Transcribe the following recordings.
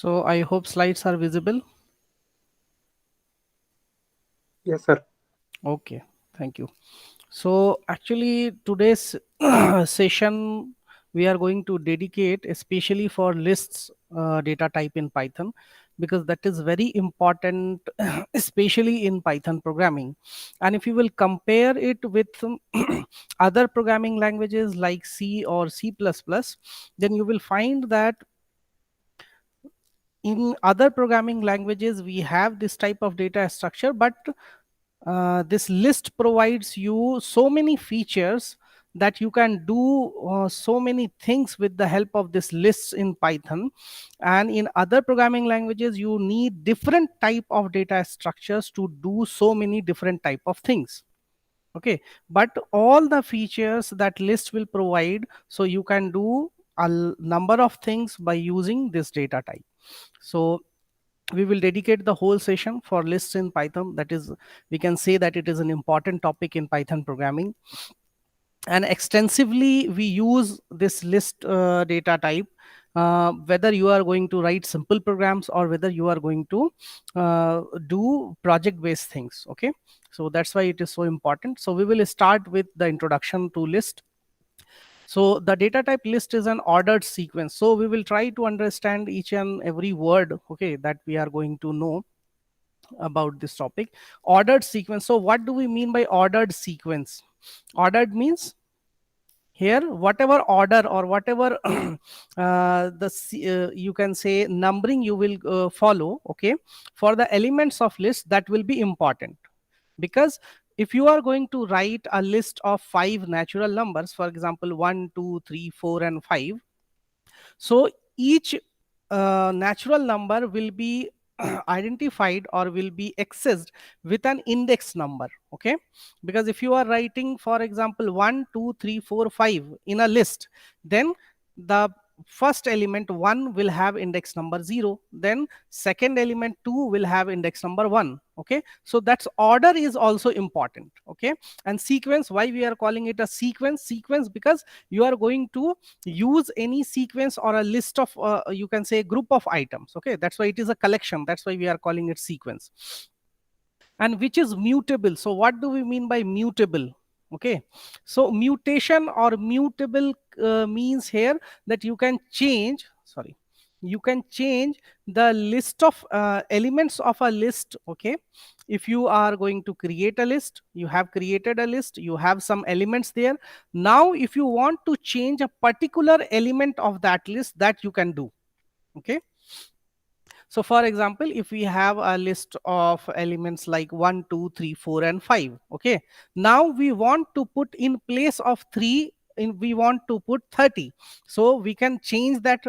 So I hope slides are visible. Yes, sir. Okay, thank you. So actually today's session we are going to dedicate especially for lists data type in Python, because that is very important especially in Python programming. And if you will compare it with other programming languages like C or C++, then you will find that in other programming languages we have this type of data structure, but this list provides you so many features that you can do so many things with the help of this lists in Python. And in other programming languages you need different type of data structures to do so many different type of things. Okay, but all the features that list will provide, so you can do number of things by using this data type. So we will dedicate the whole session for lists in Python. That is, we can say that it is an important topic in Python programming, and extensively we use this list data type, whether you are going to write simple programs or whether you are going to do project based things. Okay, so that's why it is so important. So we will start with the introduction to list. So the data type list is an ordered sequence. So we will try to understand each and every word, okay, that we are going to know about this topic. Ordered sequence. So what do we mean by ordered sequence? Ordered means here whatever order or whatever you can say numbering you will follow, okay, for the elements of list, that will be important. Because if you are going to write a list of 5 natural numbers, for example 1 2 3 4 and 5, so each natural number will be identified or will be accessed with an index number. Okay, because if you are writing for example 1 2 3 4 5 in a list, then the first element 1 will have index number 0, then second element 2 will have index number 1. Okay, so that's order is also important. Okay, and sequence, why we are calling it a sequence, because you are going to use any sequence or a list of you can say group of items. Okay, that's why it is a collection, that's why we are calling it sequence. And which is mutable. So what do we mean by mutable? Okay, so mutation or mutable means here that you can change, sorry, you can change the list of elements of a list. Okay, if you are going to create a list, you have created a list, you have some elements there. Now if you want to change a particular element of that list, that you can do. Okay, so for example, if we have a list of elements like 1 2 3 4 and 5, okay, now we want to put in place of 3, in we want to put 30. So we can change that.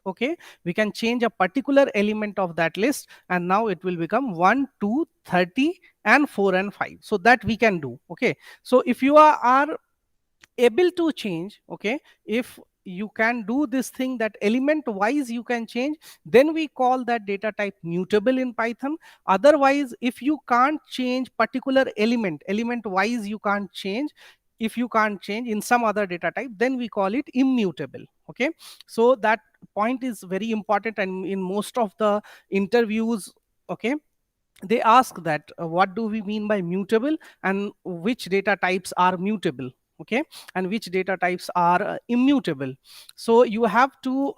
Okay, we can change a particular element of that list, and now it will become 1 2 30 and 4 and 5. So that we can do. Okay, so if you are able to change, okay, if you can do this thing that element wise you can change, then we call that data type mutable in Python. Otherwise, if you can't change particular element wise, you can't change, if you can't change in some other data type, then we call it immutable. Okay, so that point is very important, and in most of the interviews, okay, they ask that what do we mean by mutable, and which data types are mutable. Okay, and which data types are immutable. So you have to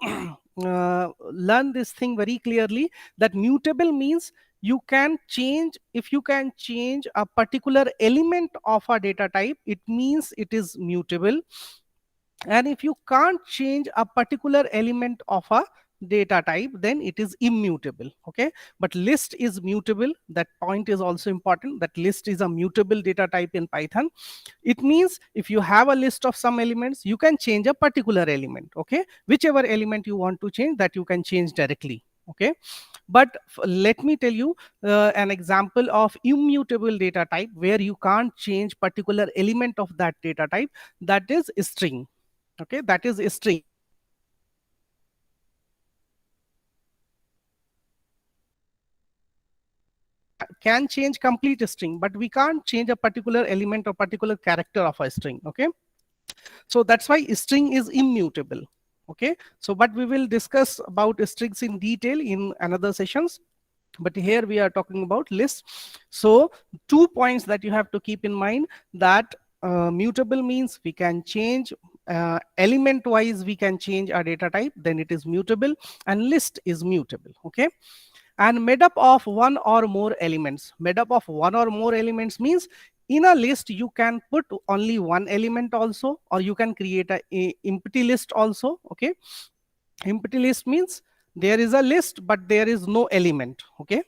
learn this thing very clearly, that mutable means you can change, if you can change a particular element of a data type, it means it is mutable. And if you can't change a particular element of a data type, then it is immutable. Okay, but list is mutable. That point is also important, that list is a mutable data type in Python. It means if you have a list of some elements, you can change a particular element. Okay, whichever element you want to change, that you can change directly. Okay, but let me tell you an example of immutable data type where you can't change particular element of that data type. That is string. Okay, that is a string. Can change complete string, but we can't change a particular element or particular character of a string. Okay, so that's why string is immutable. Okay, so but we will discuss about strings in detail in another sessions, but here we are talking about lists. So 2 points that you have to keep in mind, that mutable means we can change element wise, we can change our data type, then it is mutable, and list is mutable. Okay, and made up of one or more elements. Made up of one or more elements means in a list you can put only one element also, or you can create a empty list also. Okay, empty list means there is a list but there is no element. Okay,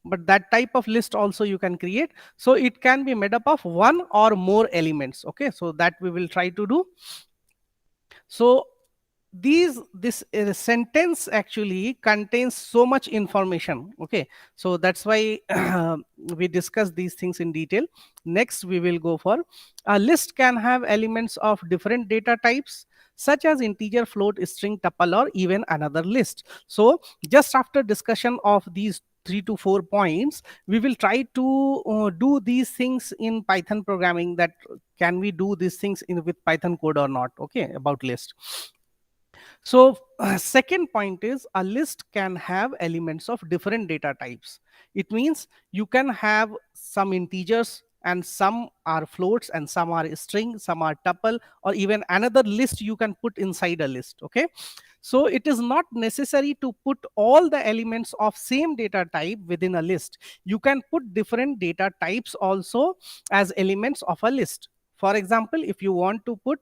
but that type of list also you can create. So it can be made up of one or more elements. Okay, so that we will try to do. So this sentence actually contains so much information. Okay, so that's why we discuss these things in detail. Next we will go for a list can have elements of different data types such as integer, float, string, tuple, or even another list. So just after discussion of these 3 to 4 points, we will try to do these things in Python programming, that can we do these things in with Python code or not. Okay, about list. So second point is a list can have elements of different data types. It means you can have some integers and some are floats and some are string, some are tuple, or even another list you can put inside a list. Okay, so it is not necessary to put all the elements of same data type within a list. You can put different data types also as elements of a list. For example, if you want to put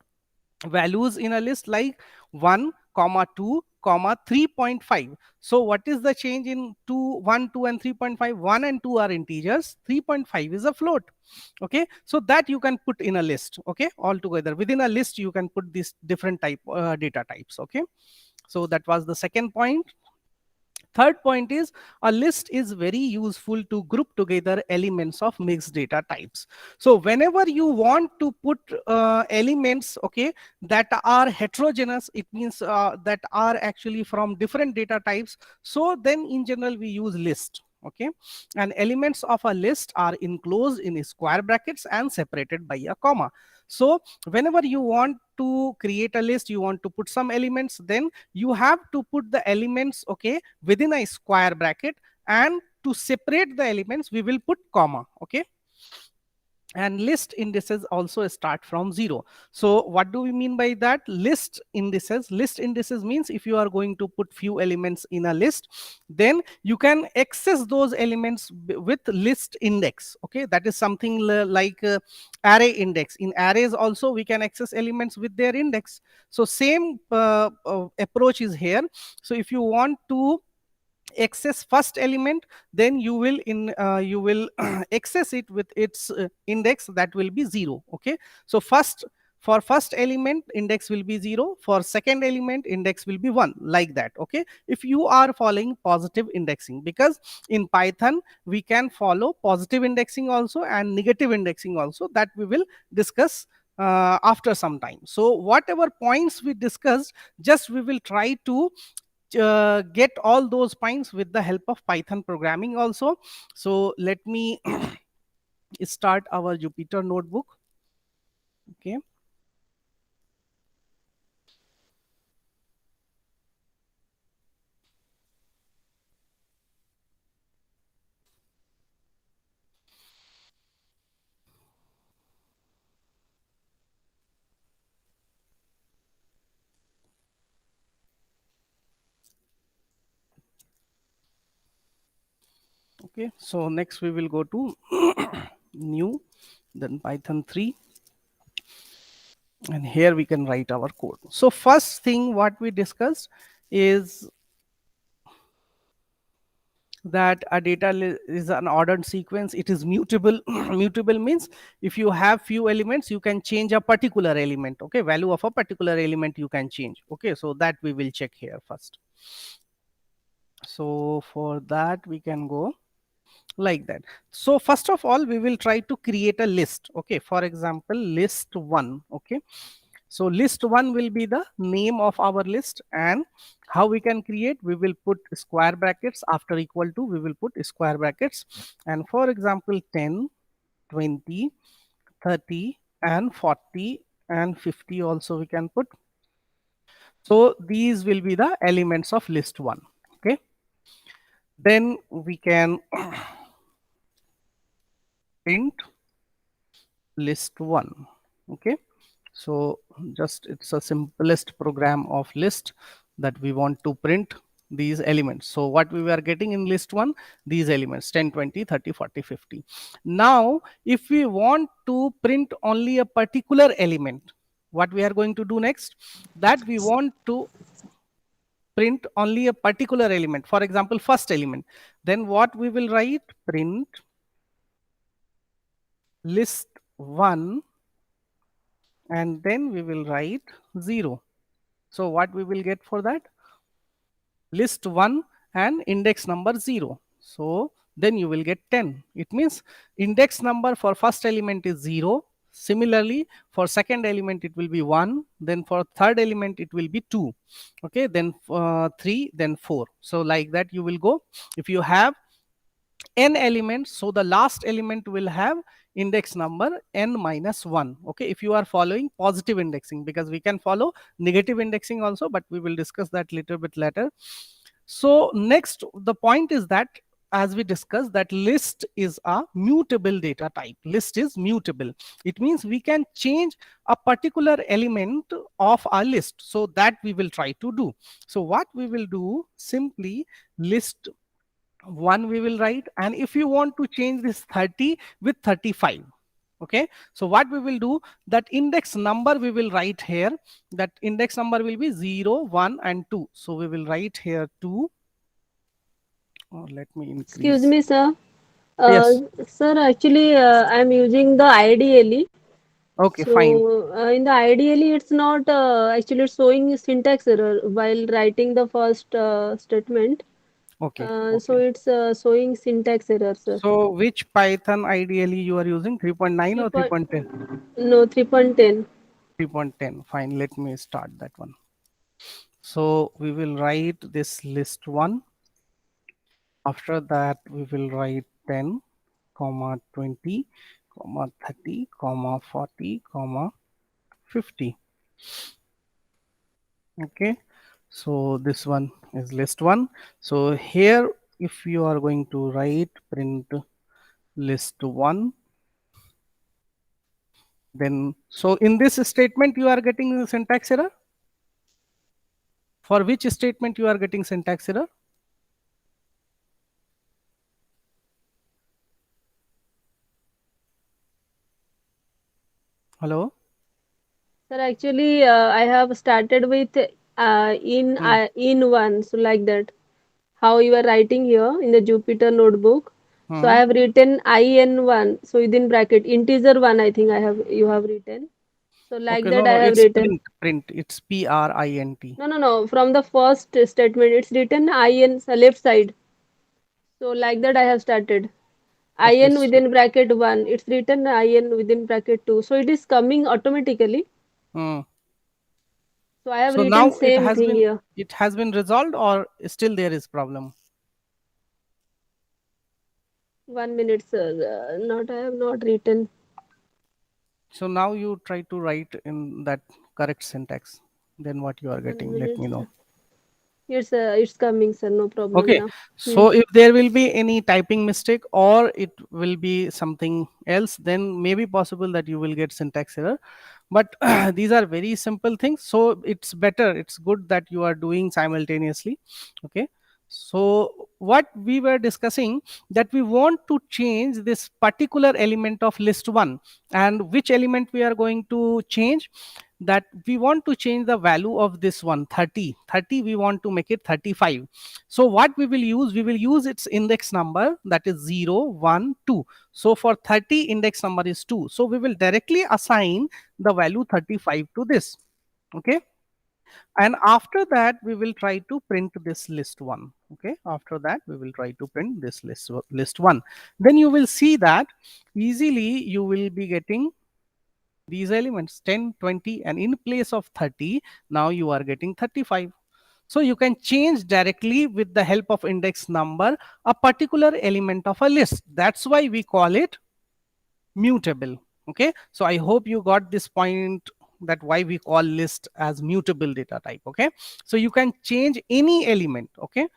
values in a list like 1 comma 2 comma 3.5, so what is the change in 2 1 2 and 3.5? 1 and 2 are integers, 3.5 is a float. Okay, so that you can put in a list. Okay, all together within a list you can put these different type data types. Okay, so that was the second point. Third point is a list is very useful to group together elements of mixed data types. So whenever you want to put elements, okay, that are heterogeneous, it means that are actually from different data types, so then in general we use list. Okay, and elements of a list are enclosed in square brackets and separated by a comma. So whenever you want to create a list, you want to put some elements, then you have to put the elements, okay, within a square bracket, and to separate the elements we will put comma. Okay, and list indices also start from 0. So what do we mean by that? List indices, list indices means if you are going to put few elements in a list, then you can access those elements with list index. Okay, that is something like array index. In arrays also we can access elements with their index. So same approach is here. So if you want to access first element, then you will you will access it with its index that will be 0. Okay, so for first element index will be 0, for second element index will be 1, like that. Okay, if you are following positive indexing, because in Python we can follow positive indexing also and negative indexing also, that we will discuss after some time. So whatever points we discussed, just we will try to get all those points with the help of Python programming also. So let me start our Jupyter notebook. Okay, okay, so next we will go to new, then Python 3, and here we can write our code. So first thing what we discussed is that a is an ordered sequence, it is mutable. Mutable means if you have few elements you can change a particular element. Okay, value of a particular element you can change. Okay, so that we will check here first. So for that we can go like that. So first of all we will try to create a list. Okay, for example list 1. Okay, so list 1 will be the name of our list, and how we can create, we will put square brackets after equal to, we will put square brackets, and for example 10, 20, 30 and 40 and 50 also we can put. So these will be the elements of list 1. Okay, then we can print list 1. Okay, so just it's a simplest program of list that we want to print these elements. So what we were getting in list 1, these elements 10, 20, 30, 40, 50. Now if we want to print only a particular element, what we are going to do next, that we want to print only a particular element, for example first element, then what we will write, print list 1, and then we will write 0. So what we will get for that, list 1 and index number 0. So then you will get 10. It means index number for first element is 0. Similarly, for second element it will be 1. Then for third element it will be 2. Okay, then 3, then 4. So like that you will go. If you have n elements, so the last element will have index number n minus 1. Okay, if you are following positive indexing, because we can follow negative indexing also, but we will discuss that little bit later. So next, the point is that as we discussed, that list is a mutable data type. List is mutable. It means we can change a particular element of our list. So that we will try to do. So what we will do, simply list 1 we will write, and if you want to change this 30 with 35, okay, so what we will do, that index number we will write here, that index number will be 0, 1 and 2. So we will write here 2. Let me Excuse increase. me, sir. Yes, Sir, actually, I'm using the IDLE. okay, fine. So, in the IDLE, it's not actually it's showing syntax error while writing the first statement. Okay, So, okay. it's showing syntax error, sir. So which Python ideally you are using, 3.9 3 or point, 3.10? no, 3.10. 3.10, fine, let me start that one. So we will write this list 1. After that we will write 10, comma 20, comma 30, comma 40, comma 50. Okay, so this one is list 1. So here if you are going to write print list 1, then so in this statement you are getting the syntax error. For which statement you are getting syntax error? Hello. Sir, actually, I have started with Hmm. in one, so like that. How you are writing here in the Jupyter notebook. So I Hmm. have written in1. So within bracket integer one. I think I have you have written. So like Okay, no, that I no, have it's written. print. It's print. No, no, no. From the first statement, it's written in left side. So like that I have started. Okay, In so within bracket 1. It's written in within bracket 2. So it is coming automatically. hmm. So I have So written now same thing here. it has been resolved, or still there is problem? 1 minute, sir. Not I have not written. So now you try to write in that correct syntax. Then what you are One getting? Let minute, me know. sir. It's coming, sir. No problem Okay, now. Hmm. so if there will be any typing mistake or it will be something else, then maybe possible that you will get syntax error. But these are very simple things, so it's better, it's good that you are doing simultaneously. Okay, so what we were discussing, that we want to change this particular element of list 1, and which element we are going to change, that we want to change the value of this one 30. We want to make it 35. So what we will use, we will use its index number, that is 0, 1, 2. So for 30 index number is 2, so we will directly assign the value 35 to this. Okay, and after that we will try to print this list 1. Okay, after that we will try to print this list 1. Then you will see that easily you will be getting these elements 10, 20, and in place of 30 now you are getting 35. So you can change directly with the help of index number a particular element of a list. That's why we call it mutable. Okay, so I hope you got this point that why we call list as mutable data type. Okay, so you can change any element. Okay,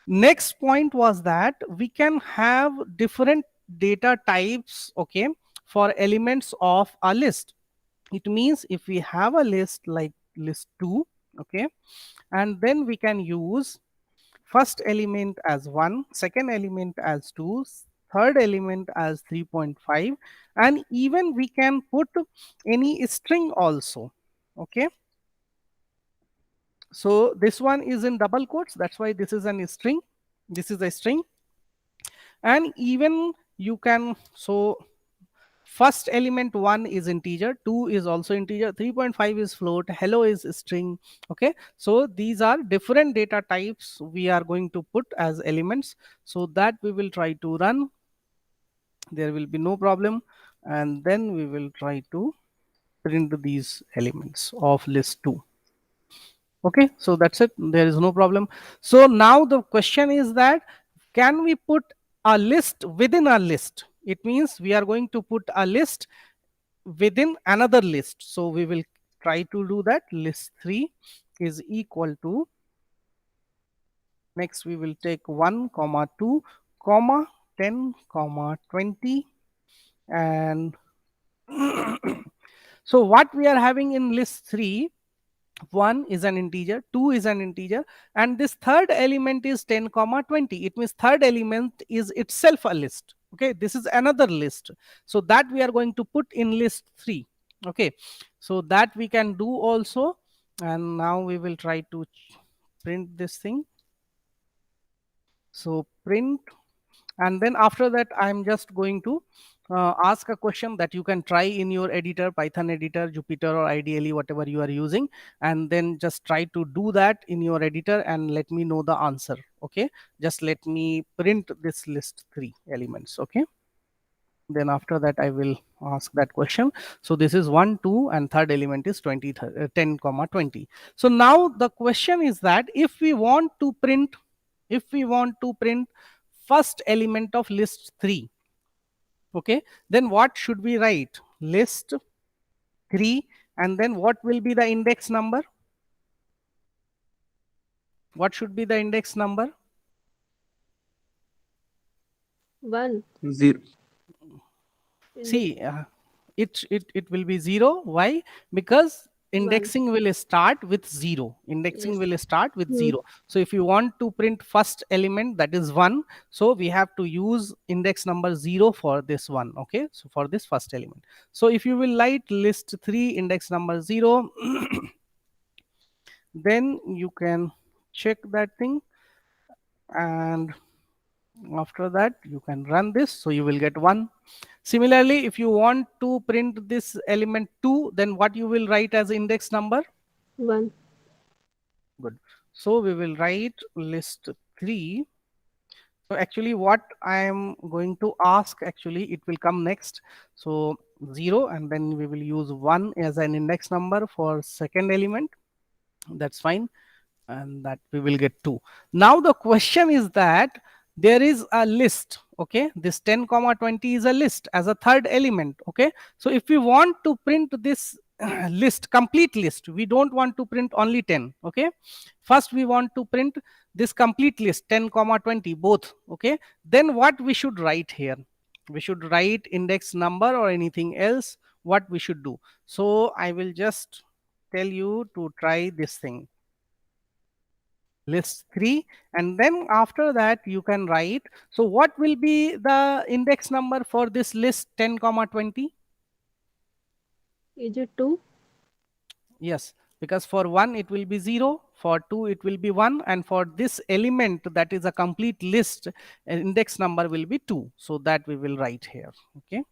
next point was that we can have different data types, okay, for elements of a list. It means if we have a list like list 2, okay, and then we can use first element as 1, second element as 2, third element as 3.5, and even we can put any string also. Okay, so this one is in double quotes, that's why this is an string, this is a string. And even you can, so first element 1 is integer, 2 is also integer, 3.5 is float, hello is string. Okay, so these are different data types we are going to put as elements, so that we will try to run, there will be no problem, and then we will try to print these elements of list 2. Okay, so that's it, there is no problem. So now the question is that can we put a list within a list? It means we are going to put a list within another list. So we will try to do that. List 3 is equal to, next we will take 1 comma 2 comma 10 comma 20, and so what we are having in list 3, 1 is an integer, 2 is an integer, and this third element is 10 comma 20. It means third element is itself a list. Okay, this is another list, so that we are going to put in list 3. Okay, so that we can do also, and now we will try to print this thing. So print, and then after that I'm just going to ask a question that you can try in your editor, Python editor, Jupyter, or ideally whatever you are using, and then just try to do that in your editor and let me know the answer. Okay, just let me print this list 3 elements. Okay, then after that I will ask that question. So this is 1 2 and third element is 10 comma 20. So now the question is that if we want to print, first element of list 3, okay, then what should we write? List 3, and then what will be the index number? What should be the index number? 1. 0. See, it will be 0. Why? Because indexing will start with 0. Indexing Yes. will start with Hmm. 0. So if you want to print first element, that is 1, so we have to use index number 0 for this one. Okay, so for this first element, so if you will write list 3 index number 0 then you can check that thing, and after that you can run this, so you will get 1. Similarly, if you want to print this element 2, then what you will write as index number? 1. Good. So we will write list 3. So actually what I am going to ask, actually it will come next. So 0, and then we will use 1 as an index number for second element. That's fine, and that we will get 2. Now the question is that there is a list. Okay, this 10 comma 20 is a list as a third element. Okay, so if we want to print this list, complete list, we don't want to print only 10. Okay, first we want to print this complete list 10 comma 20 both. Okay, then what we should write here? We should write index number or anything else, what we should do. So I will just tell you to try this thing, list 3, and then after that you can write, so what will be the index number for this list 10 comma 20? Is it 2? Yes, because for 1 it will be 0, for 2 it will be 1, and for this element that is a complete list, index number will be 2, so that we will write here. Okay,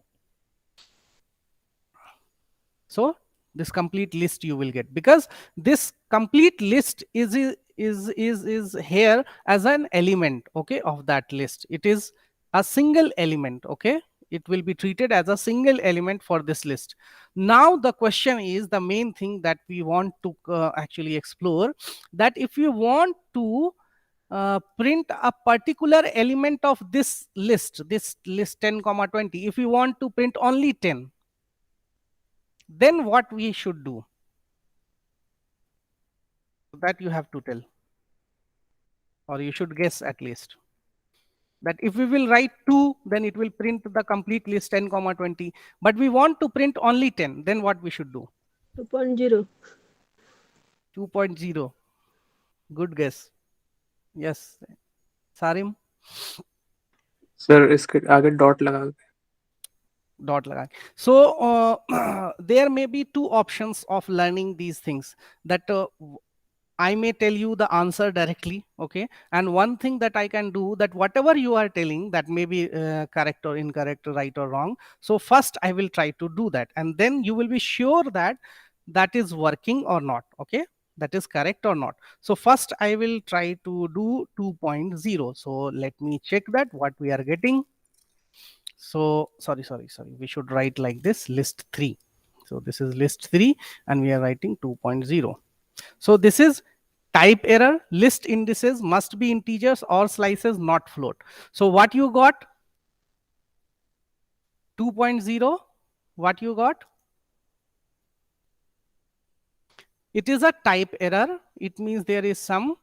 so this complete list you will get, because this complete list is here as an element, okay, of that list. It is a single element. Okay, it will be treated as a single element for this list. Now the question is the main thing that we want to actually explore, that if you want to print a particular element of this list 10 comma 20, if you want to print only 10, then what we should do, that you have to tell, or you should guess at least. That if we will write 2, then it will print the complete list 10 comma 20, but we want to print only 10, then what we should do? 2.0. 2.0. Good guess. Yes, Sarim. Sir इसके आगे dot लगा के। Dot laga. So there may be two options of learning these things, that I may tell you the answer directly, okay, and one thing that I can do, that whatever you are telling, that may be correct or incorrect, right or wrong, so first I will try to do that, and then you will be sure that that is working or not, okay, that is correct or not. So first I will try to do 2.0. So let me check that what we are getting. So sorry, we should write like this, list 3. So this is list 3 and we are writing 2.0. So this is type error, list indices must be integers or slices, not float. So what you got? 2.0. What you got? It is a type error. It means there is some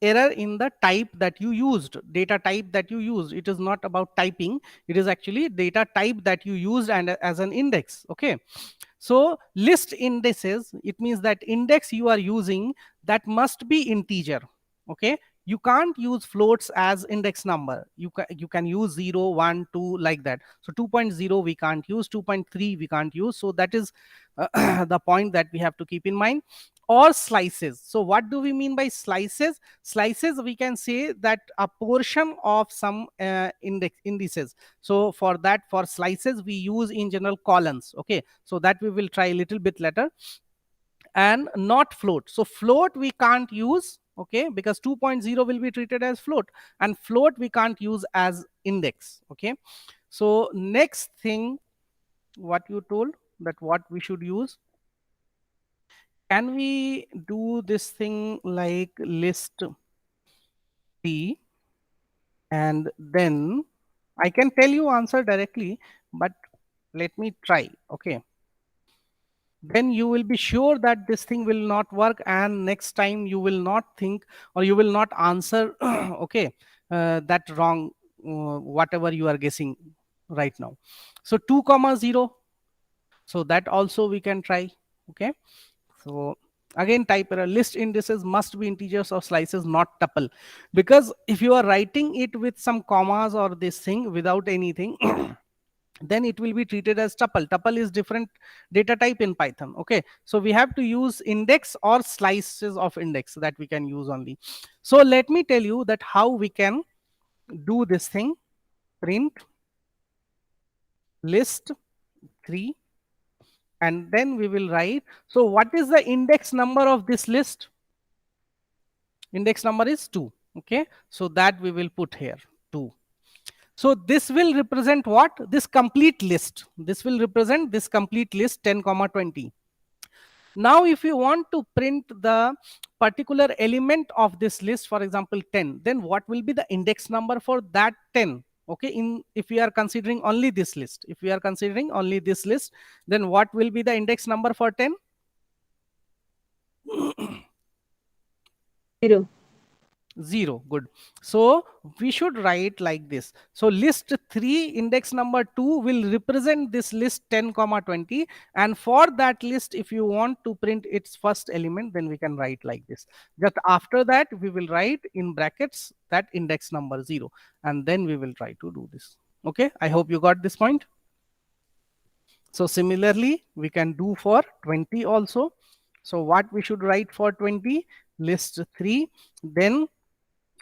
error in the type that you used, data type that you used. It is not about typing, it is actually data type that you used and as an index, okay. So list indices, it means that index you are using, that must be integer, okay. You can't use floats as index number. You can use 0, 1, 2 like that. So 2.0 we can't use, 2.3 we can't use. So that is the point that we have to keep in mind. Or slices. So what do we mean by slices? Slices, we can say that a portion of some indices. So for that, for slices we use in general columns, okay. So that we will try a little bit later. And not float. So float we can't use, okay, because 2.0 will be treated as float, and float we can't use as index, okay. So next thing, what you told, that what we should use, can we do this thing like list T, and then I can tell you answer directly, but let me try, okay. Then you will be sure that this thing will not work, and next time you will not think, or you will not answer okay, that wrong, whatever you are guessing right now. So 2.0, so that also we can try, okay. So again, type error, list indices must be integers or slices, not tuple, because if you are writing it with some commas or this thing without anything then it will be treated as tuple. Tuple is different data type in Python, okay. So we have to use index or slices of index, that we can use only. So let me tell you that how we can do this thing. Print list 3, and then we will write, so what is the index number of this list? Index number is 2, okay. So that we will put here 2. So this will represent what? This complete list. This will represent this complete list 10 comma 20. Now if you want to print the particular element of this list, for example 10, then what will be the index number for that 10? Okay, in if we are considering only this list, if we are considering only this list, then what will be the index number for 10? 0. 0. Good. So we should write like this. So list 3 index number 2 will represent this list 10 comma 20, and for that list if you want to print its first element, then we can write like this. Just after that we will write in brackets that index number 0, and then we will try to do this. Okay, I hope you got this point. So similarly we can do for 20 also. So what we should write for 20? List 3, then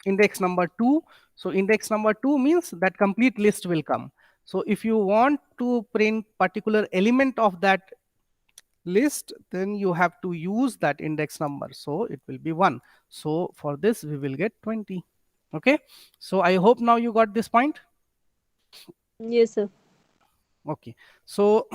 index number 2. So index number 2 means that complete list will come. So if you want to print particular element of that list, then you have to use that index number. So it will be 1. So for this we will get 20. Okay. So I hope now you got this point. Yes, sir. Okay, so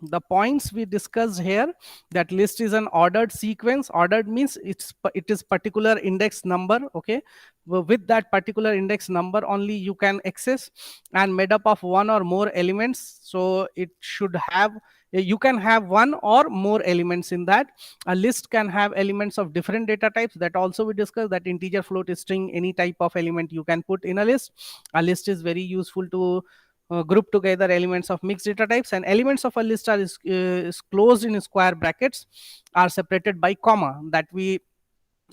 the points we discussed here, that list is an ordered sequence. Ordered means it is particular index number, okay. With that particular index number only you can access, and made up of one or more elements. So it should have You can have one or more elements in that. A list can have elements of different data types, that also we discussed, that integer, float, string, any type of element you can put in a list. A list is very useful to group together elements of mixed data types, and elements of a list are is closed in square brackets, are separated by comma. That we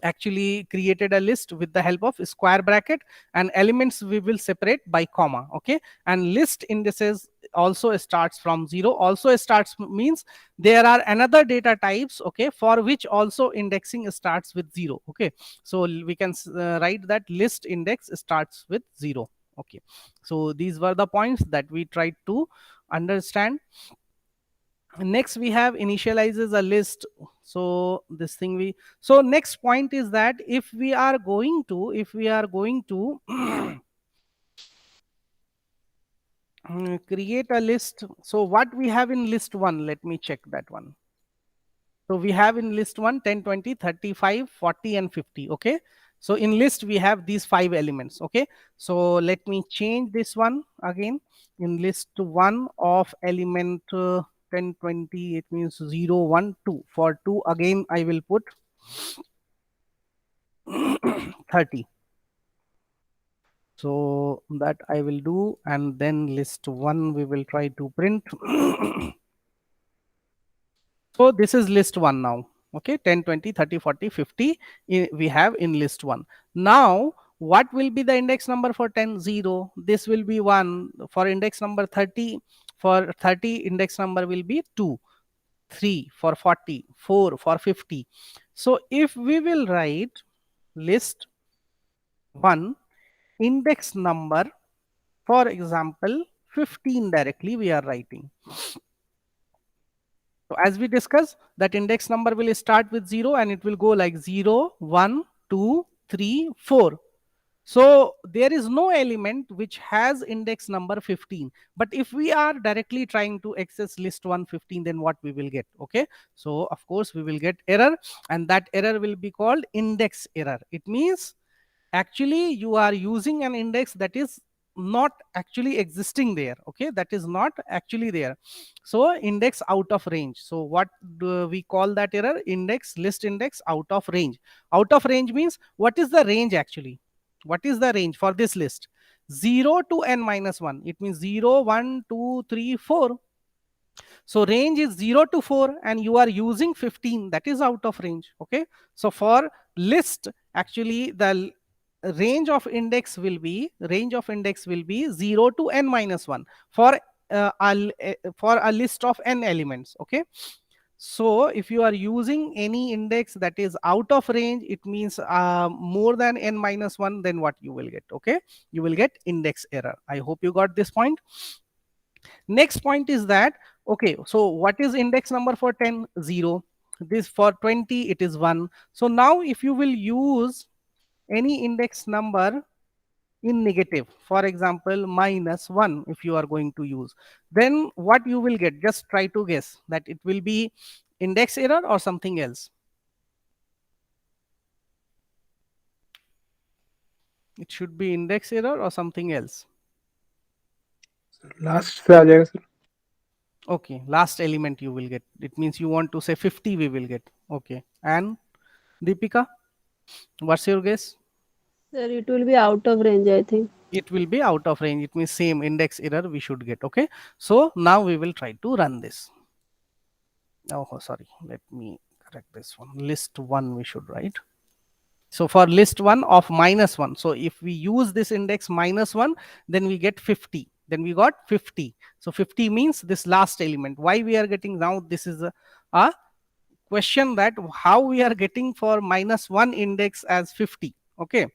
actually created a list with the help of square bracket, and elements we will separate by comma. Okay, and list indices also starts from 0. Also starts means there are another data types, okay, for which also indexing starts with 0. Okay, so we can write that list index starts with 0. Okay, so these were the points that we tried to understand. Next we have initializes a list. So this thing we, so next point is that if we are going to create a list, so what we have in list 1, let me check that one. So we have in list 1 10, 20, 35, 40 and 50. Okay, so in list we have these 5 elements. Okay, so let me change this one again. In list 1 of element 10, 20, it means 0, 1, 2. For 2 again I will put 30. So that I will do, and then list 1 we will try to print. So this is list 1 now. Okay, 10, 20, 30, 40, 50 we have in list 1. Now what will be the index number for 10? 0. This will be 1. For index number 30, for 30 index number will be 2. 3 for 40, 4 for 50. So if we will write list 1 index number, for example 15, directly we are writing. So as we discussed, that index number will start with 0 and it will go like 0, 1, 2, 3, 4. So there is no element which has index number 15. But if we are directly trying to access list 115, then what we will get? Okay, so of course we will get error, and that error will be called index error. It means actually you are using an index that is not actually existing there. Okay, that is not actually there. So index out of range. So what do we call that error? Index, list index out of range. Out of range means what is the range actually? What is the range for this list? 0 to n minus 1. It means 0, 1, 2, 3, 4. So range is 0 to 4 and you are using 15, that is out of range. Okay, so for list actually the range of index will be 0 to n minus 1 for for a list of n elements. Okay, so if you are using any index that is out of range, it means more than n minus 1, then what you will get? Okay, you will get index error. I hope you got this point. Next point is that, okay, so what is index number for 10? 0. This for 20 it is 1. So now if you will use any index number in negative, for example -1, if you are going to use, then what you will get? Just try to guess that it will be index error or something else. It should be index error or something else. Last से आ जाएगा sir. Okay, last element you will get. It means you want to say 50 we will get. Okay, and Deepika, what's your guess? Sir, it will be out of range, I think. It will be out of range. It means same index error we should get. Okay, so now we will try to run this. Oh, sorry, let me correct this one. List 1 we should write. So for list 1 of -1, so if we use this index -1, then we get 50. Then we got 50. So 50 means this last element. Why we are getting now? This is a question that how we are getting for -1 index as 50. Okay.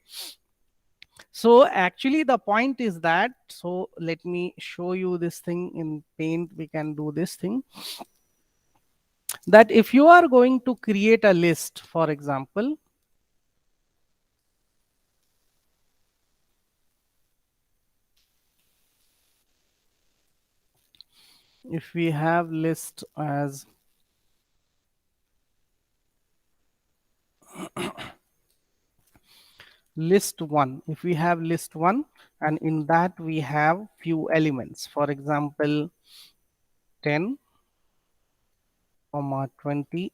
So actually the point is that, so let me show you this thing in Paint. We can do this thing, that if you are going to create a list, for example, if we have list as list 1, if we have list 1 and in that we have few elements, for example 10, comma 20,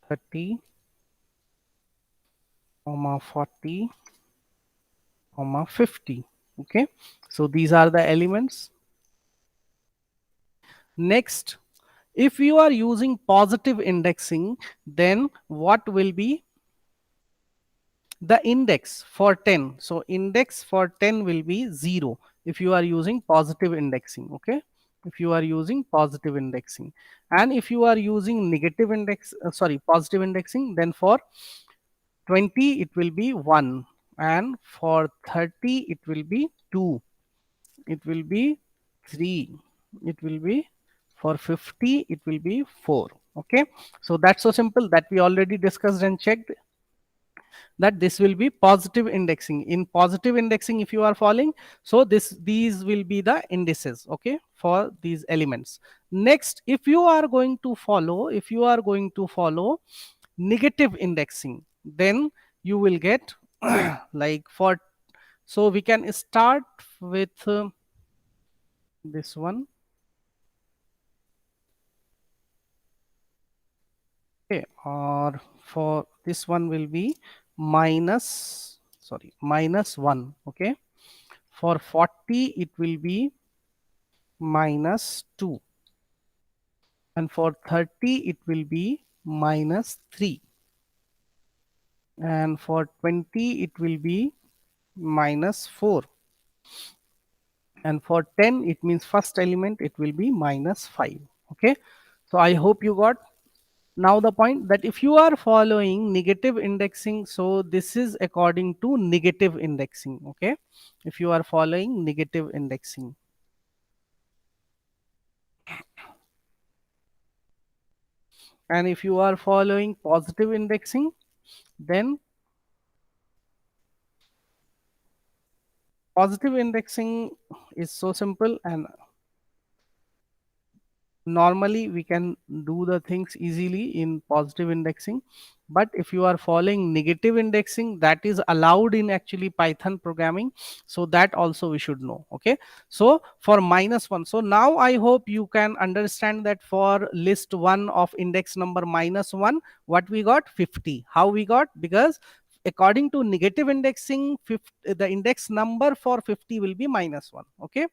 30, comma 40, comma 50. Okay, so these are the elements. Next, if you are using positive indexing, then what will be the index for 10? So index for 10 will be 0 if you are using positive indexing. Okay, if you are using positive indexing, and if you are using negative index, sorry, positive indexing, then for 20 it will be 1, and for 30 it will be 2, it will be 3, it will be, for 50 it will be 4. Okay, so that's so simple that we already discussed and checked that this will be positive indexing. In positive indexing, if you are following, so these will be the indices, okay, for these elements. Next, if you are going to follow, negative indexing, then you will get like for, so we can start with this one. Okay, or for this one will be minus, sorry, -1. Okay, for 40 it will be -2, and for 30 it will be -3, and for 20 it will be -4, and for 10 it means first element it will be -5. Okay, so I hope you got now the point that if you are following negative indexing, so this is according to negative indexing. Okay, if you are following negative indexing, and if you are following positive indexing, then positive indexing is so simple, and normally we can do the things easily in positive indexing. But if you are following negative indexing, that is allowed in actually Python programming, so that also we should know. Okay, so for -1, so now I hope you can understand that for list 1 of index number -1, what we got, 50. How we got? Because according to negative indexing, 50, the index number for 50 will be -1. Okay,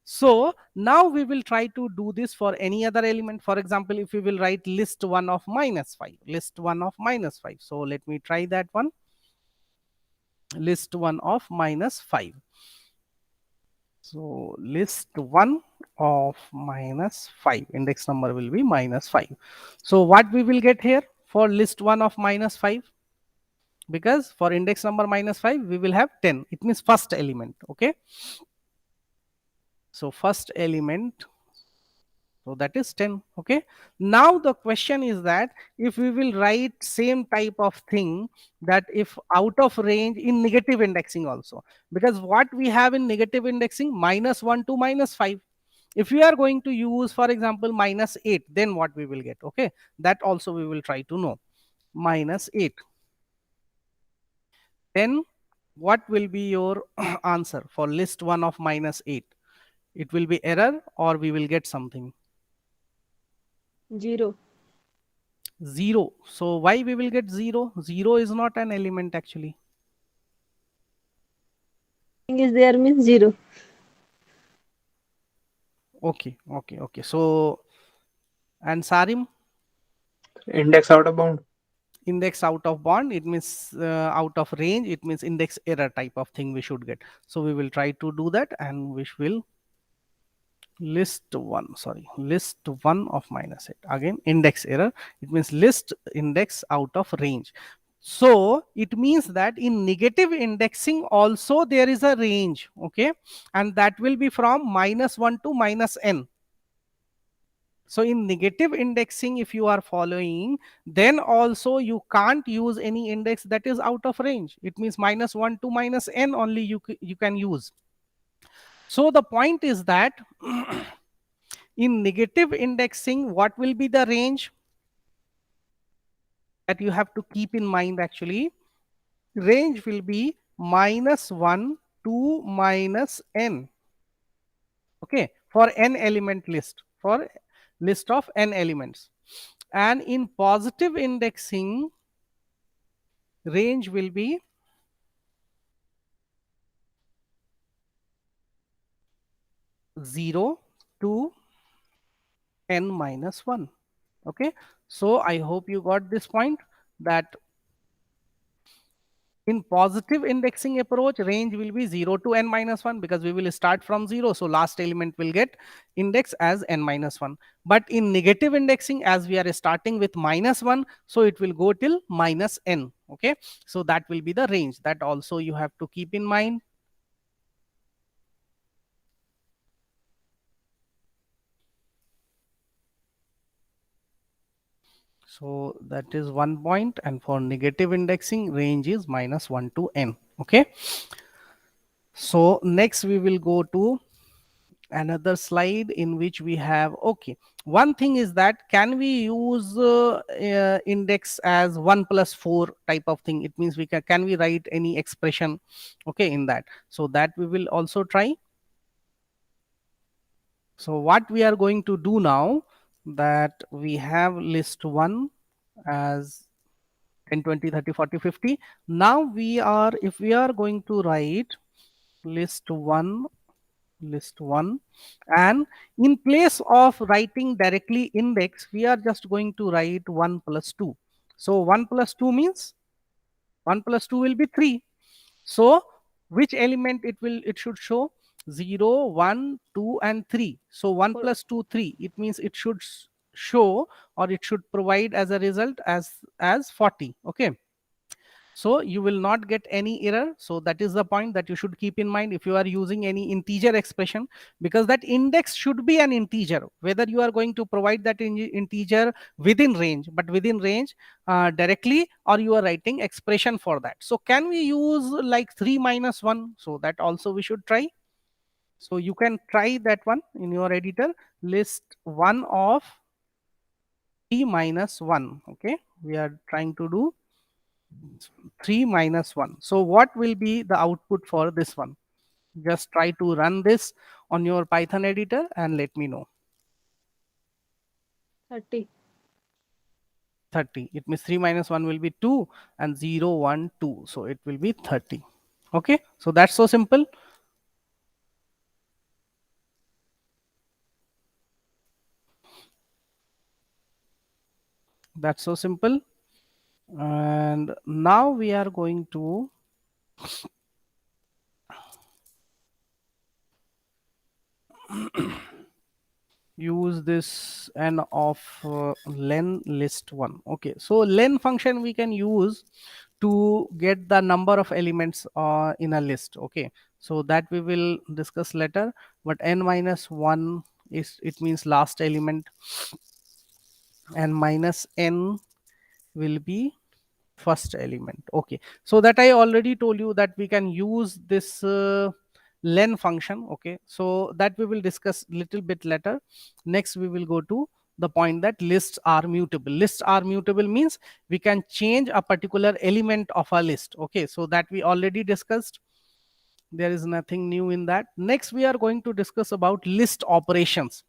so now we will try to do this for any other element. For example, if we will write list 1 of -5, list 1 of -5. So let me try that one. List 1 of -5. So list 1 of -5, index number will be -5. So what we will get here for list 1 of -5? Because for index number -5 we will have 10, it means first element. Okay, so first element, so that is 10. Okay, now the question is that if we will write same type of thing, that if out of range in negative indexing also, because what we have in negative indexing, -1 to -5. If we are going to use, for example, -8, then what we will get? Okay, that also we will try to know. -8, then what will be your answer for list 1 of -8? It will be error, or we will get something? 0. 0. So why we will get 0? 0 is not an element actually. Thing is there means 0. Okay, okay, okay. So, and Sarim, Index out of bound. index out of bound, it means out of range, it means index error type of thing we should get. So we will try to do that, and we will list 1, sorry, list 1 of -8. Again, index error, it means list index out of range. So it means that in negative indexing also there is a range. Okay, and that will be from -1 to -n. So in negative indexing, if you are following, then also you can't use any index that is out of range. It means -1 to -n only you can use. So the point is that in negative indexing, what will be the range that you have to keep in mind? Actually, range will be -1 to -n. Okay, for n element list, for list of n elements. And in positive indexing, range will be 0 to n minus 1. Okay, so I hope you got this point, that in positive indexing approach, range will be 0 to n minus 1, because we will start from 0. So last element will get index as n minus 1. But in negative indexing, as we are starting with minus 1, so it will go till minus n. Okay, so that will be the range. That also you have to keep in mind. So that is one point. And for negative indexing, range is minus 1 to n. Okay, so next we will go to another slide in which we have, okay, one thing is that can we use index as 1 plus 4 type of thing. It means we can we write any expression, okay, in that. So that we will also try. So what we are going to do now, that we have list 1 as 10, 20, 30, 40, 50. Now we are, if we are going to write list 1, and in place of writing directly index, we are just going to write 1 plus 2. So 1 plus 2 means 1 plus 2 will be 3. So which element it should show? 0, 1, 2 and 3. So 1 For- plus 2, 3. It means it should show, or it should provide as a result as 40. Okay, so you will not get any error. So that is the point that you should keep in mind if you are using any integer expression, because that index should be an integer, whether you are going to provide that integer within range, but within range directly, or you are writing expression for that. So can we use like 3 minus 1? So that also we should try. So you can try that one in your editor, list 1 of 3 minus 1. Okay, we are trying to do 3 minus 1. So what will be the output for this one? Just try to run this on your Python editor and let me know. 30. 30. It means 3 minus 1 will be 2, and 0, 1, 2. So it will be 30. Okay, so that's so simple. That's so simple. And now we are going to use this n of len list 1. Okay, so len function we can use to get the number of elements in a list. Okay, so that we will discuss later. But n minus 1 is, it means last element, and minus n will be first element. Okay, so that I already told you that we can use this len function. Okay, so that we will discuss little bit later. Next we will go to the point that lists are mutable. Lists are mutable means we can change a particular element of a list. Okay, so that we already discussed. There is nothing new in that. Next we are going to discuss about list operations.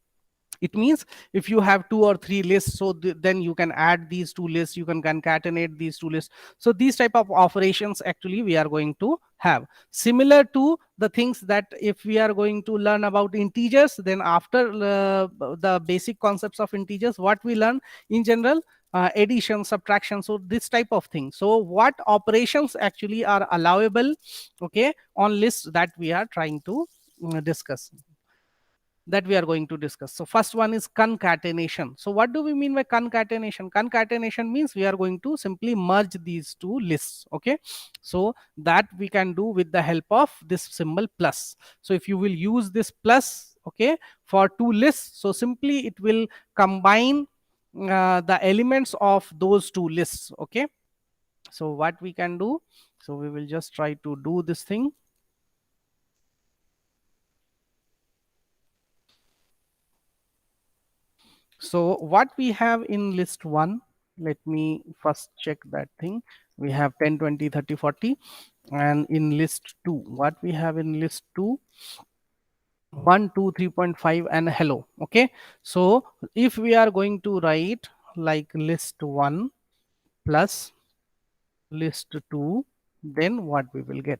It means if you have 2 or 3 lists, so then you can add these 2 lists, you can concatenate these 2 lists. So these type of operations actually we are going to have, similar to the things that if we are going to learn about integers, then after the basic concepts of integers, what we learn in general, addition, subtraction, so this type of thing. So what operations actually are allowable, okay, on lists, that we are trying to discuss, that we are going to discuss. So first one is concatenation. So what do we mean by concatenation? Concatenation means we are going to simply merge these 2 lists. Okay, so that we can do with the help of this symbol plus. So if you will use this plus, okay, for 2 lists, so simply it will combine the elements of those 2 lists. Okay, so what we can do, so we will just try to do this thing. So what we have in list 1, let me first check that thing. We have 10, 20, 30, 40. And in list 2, what we have in list 2, 1, 2, 3.5 and hello. Okay, so if we are going to write like list 1 plus list 2, then what we will get?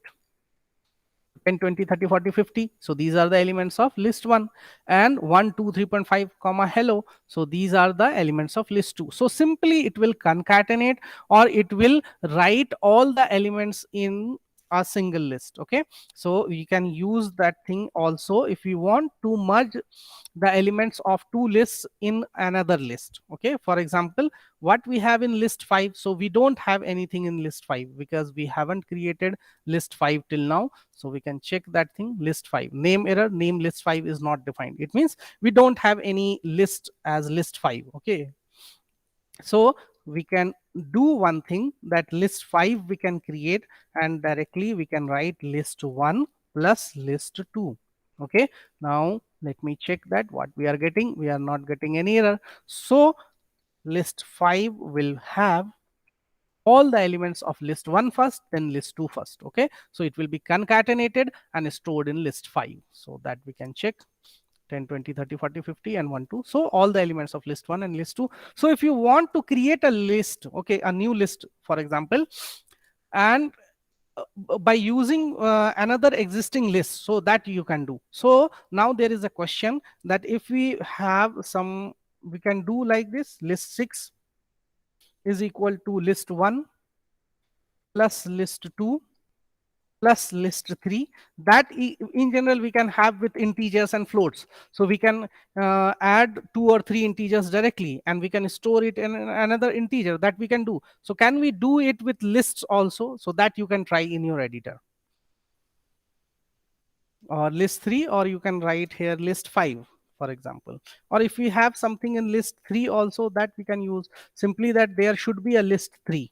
10, 20, 30, 40, 50. So these are the elements of list 1, and 1, 2, 3.5 comma hello. So these are the elements of list 2. So simply it will concatenate, or it will write all the elements in a single list. Okay, so we can use that thing also if we want to merge the elements of two lists in another list. Okay, for example, what we have in list 5, so we don't have anything in list 5 because we haven't created list 5 till now. So we can check that thing, list 5, name error, name list 5 is not defined. It means we don't have any list as list 5. Okay, so we can do one thing, that list 5 we can create, and directly we can write list 1 plus list 2. Okay, now let me check that what we are getting. We are not getting any error. So list 5 will have all the elements of list 1 first, then list 2 first. Okay, so it will be concatenated and stored in list 5, so that we can check 10, 20, 30, 40, 50 and 1, 2. So all the elements of list 1 and list 2. So if you want to create a list, okay, a new list for example, and by using another existing list, so that you can do. So now there is a question that if we have some, we can do like this, list 6 is equal to list 1 plus list 2 plus list 3. That in general we can have with integers and floats. So we can add 2 or 3 integers directly, and we can store it in another integer. That we can do. So can we do it with lists also? So that you can try in your editor, or list 3, or you can write here list 5 for example. Or if we have something in list 3 also, that we can use simply that there should be a list 3.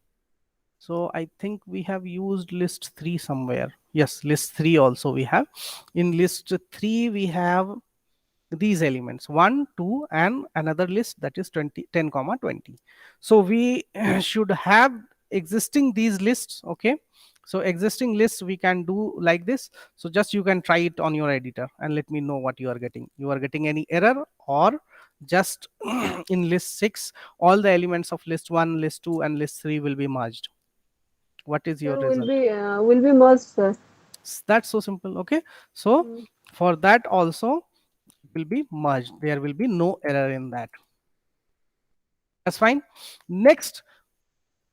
So I think we have used list 3 somewhere. Yes, list 3 also we have. In list 3 we have these elements 1, 2 and another list, that is 20, 10 comma 20. So we should have existing these lists. Okay, so existing lists we can do like this. So just you can try it on your editor and let me know what you are getting. You are getting any error, or just in list 6 all the elements of list 1, list 2 and list 3 will be merged? What is your Sir, result? will be merged, sir. That's so simple. Okay, so Mm. for that also will be merged. There will be no error in that. That's fine. Next,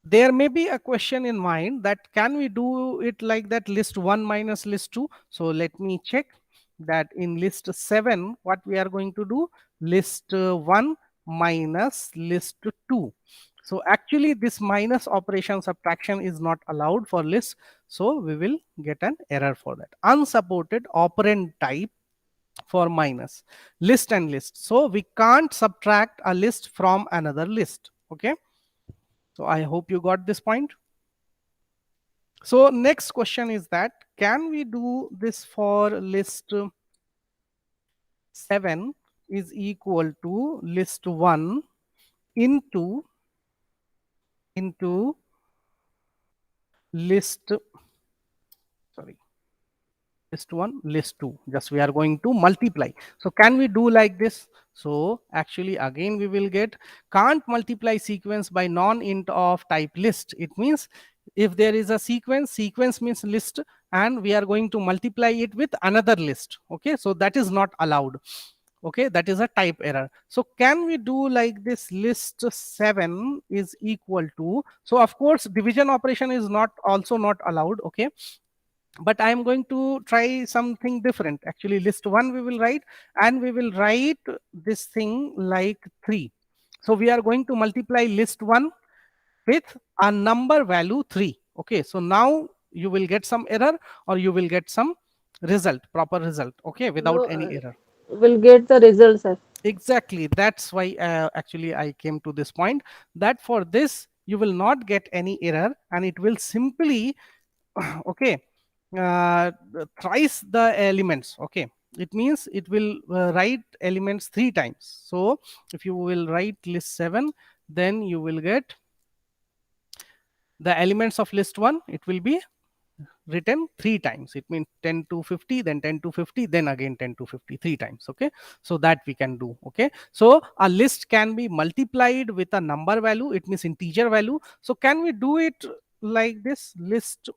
there may be a question in mind that can we do it like that, list 1 minus list 2? So let me check that in list 7 what we are going to do, list 1 minus list 2. So actually this minus operation subtraction is not allowed for list, so we will get an error for that. Unsupported operand type for minus, list and list. So we can't subtract a list from another list. Okay, so I hope you got this point. So next question is that can we do this for list 7 is equal to list 1 into list, sorry, list 1 list 2, just we are going to multiply. So can we do like this? So actually again we will get, can't multiply sequence by non-int of type list. It means if there is a sequence means list, and we are going to multiply it with another list. Okay, so that is not allowed. Okay, that is a type error. So can we do like this, list 7 is equal to, so of course division operation is not also not allowed. Okay, but I am going to try something different. Actually list 1 we will write, and we will write this thing like 3. So we are going to multiply list 1 with a number value 3. Okay, so now you will get some error, or you will get some result, proper result. Okay, without No, any error. will get the result, sir. Exactly, that's why actually I came to this point, that for this you will not get any error, and it will simply okay, thrice the elements. Okay, it means it will write elements 3 times. So if you will write list 7, then you will get the elements of list 1, it will be written 3 times. It means 10 to 50, then 10 to 50, then again 10 to 50, 3 times. Okay, so that we can do. Okay, so a list can be multiplied with a number value, it means integer value. So can we do it like this? List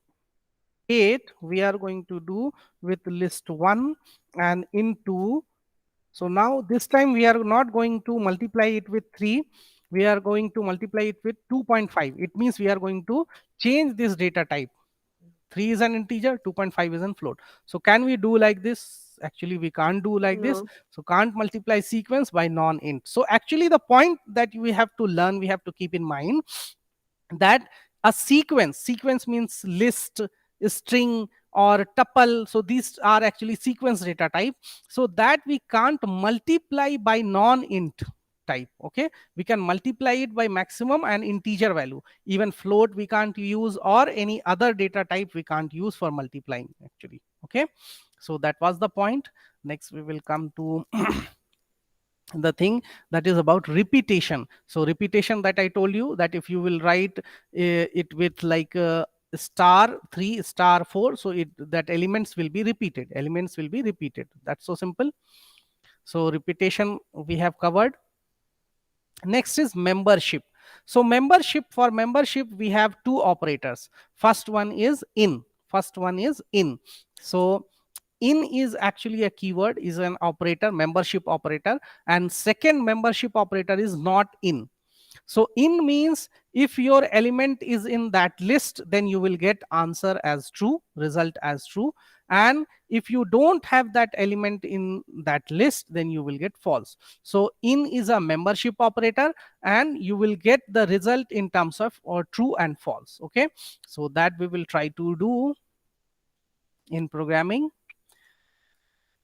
8 we are going to do with list 1 and into. So now this time we are not going to multiply it with 3, we are going to multiply it with 2.5. It means we are going to change this data type. 3 is an integer, 2.5 is a float. So can we do like this? Actually we can't do like this. No. So can't multiply sequence by non-int. So actually the point that we have to learn, we have to keep in mind that a sequence means list, string or tuple. So these are actually sequence data type, so that we can't multiply by non-int type. Okay, we can multiply it by maximum and integer value. Even float we can't use, or any other data type we can't use for multiplying actually. Okay, so that was the point. Next we will come to the thing that is about repetition. So repetition, that I told you, that if you will write it with like star 3 star 4, so it that elements will be repeated, that's so simple. So repetition we have covered. Next is membership. So for membership we have two operators. First one is in. So in is actually a keyword, is an operator, membership operator, and second membership operator is not in. So in means if your element is in that list, then you will get answer as true, result as true. And if you don't have that element in that list, then you will get false. So in is a membership operator, and you will get the result in terms of or true and false. Okay, so that we will try to do in programming.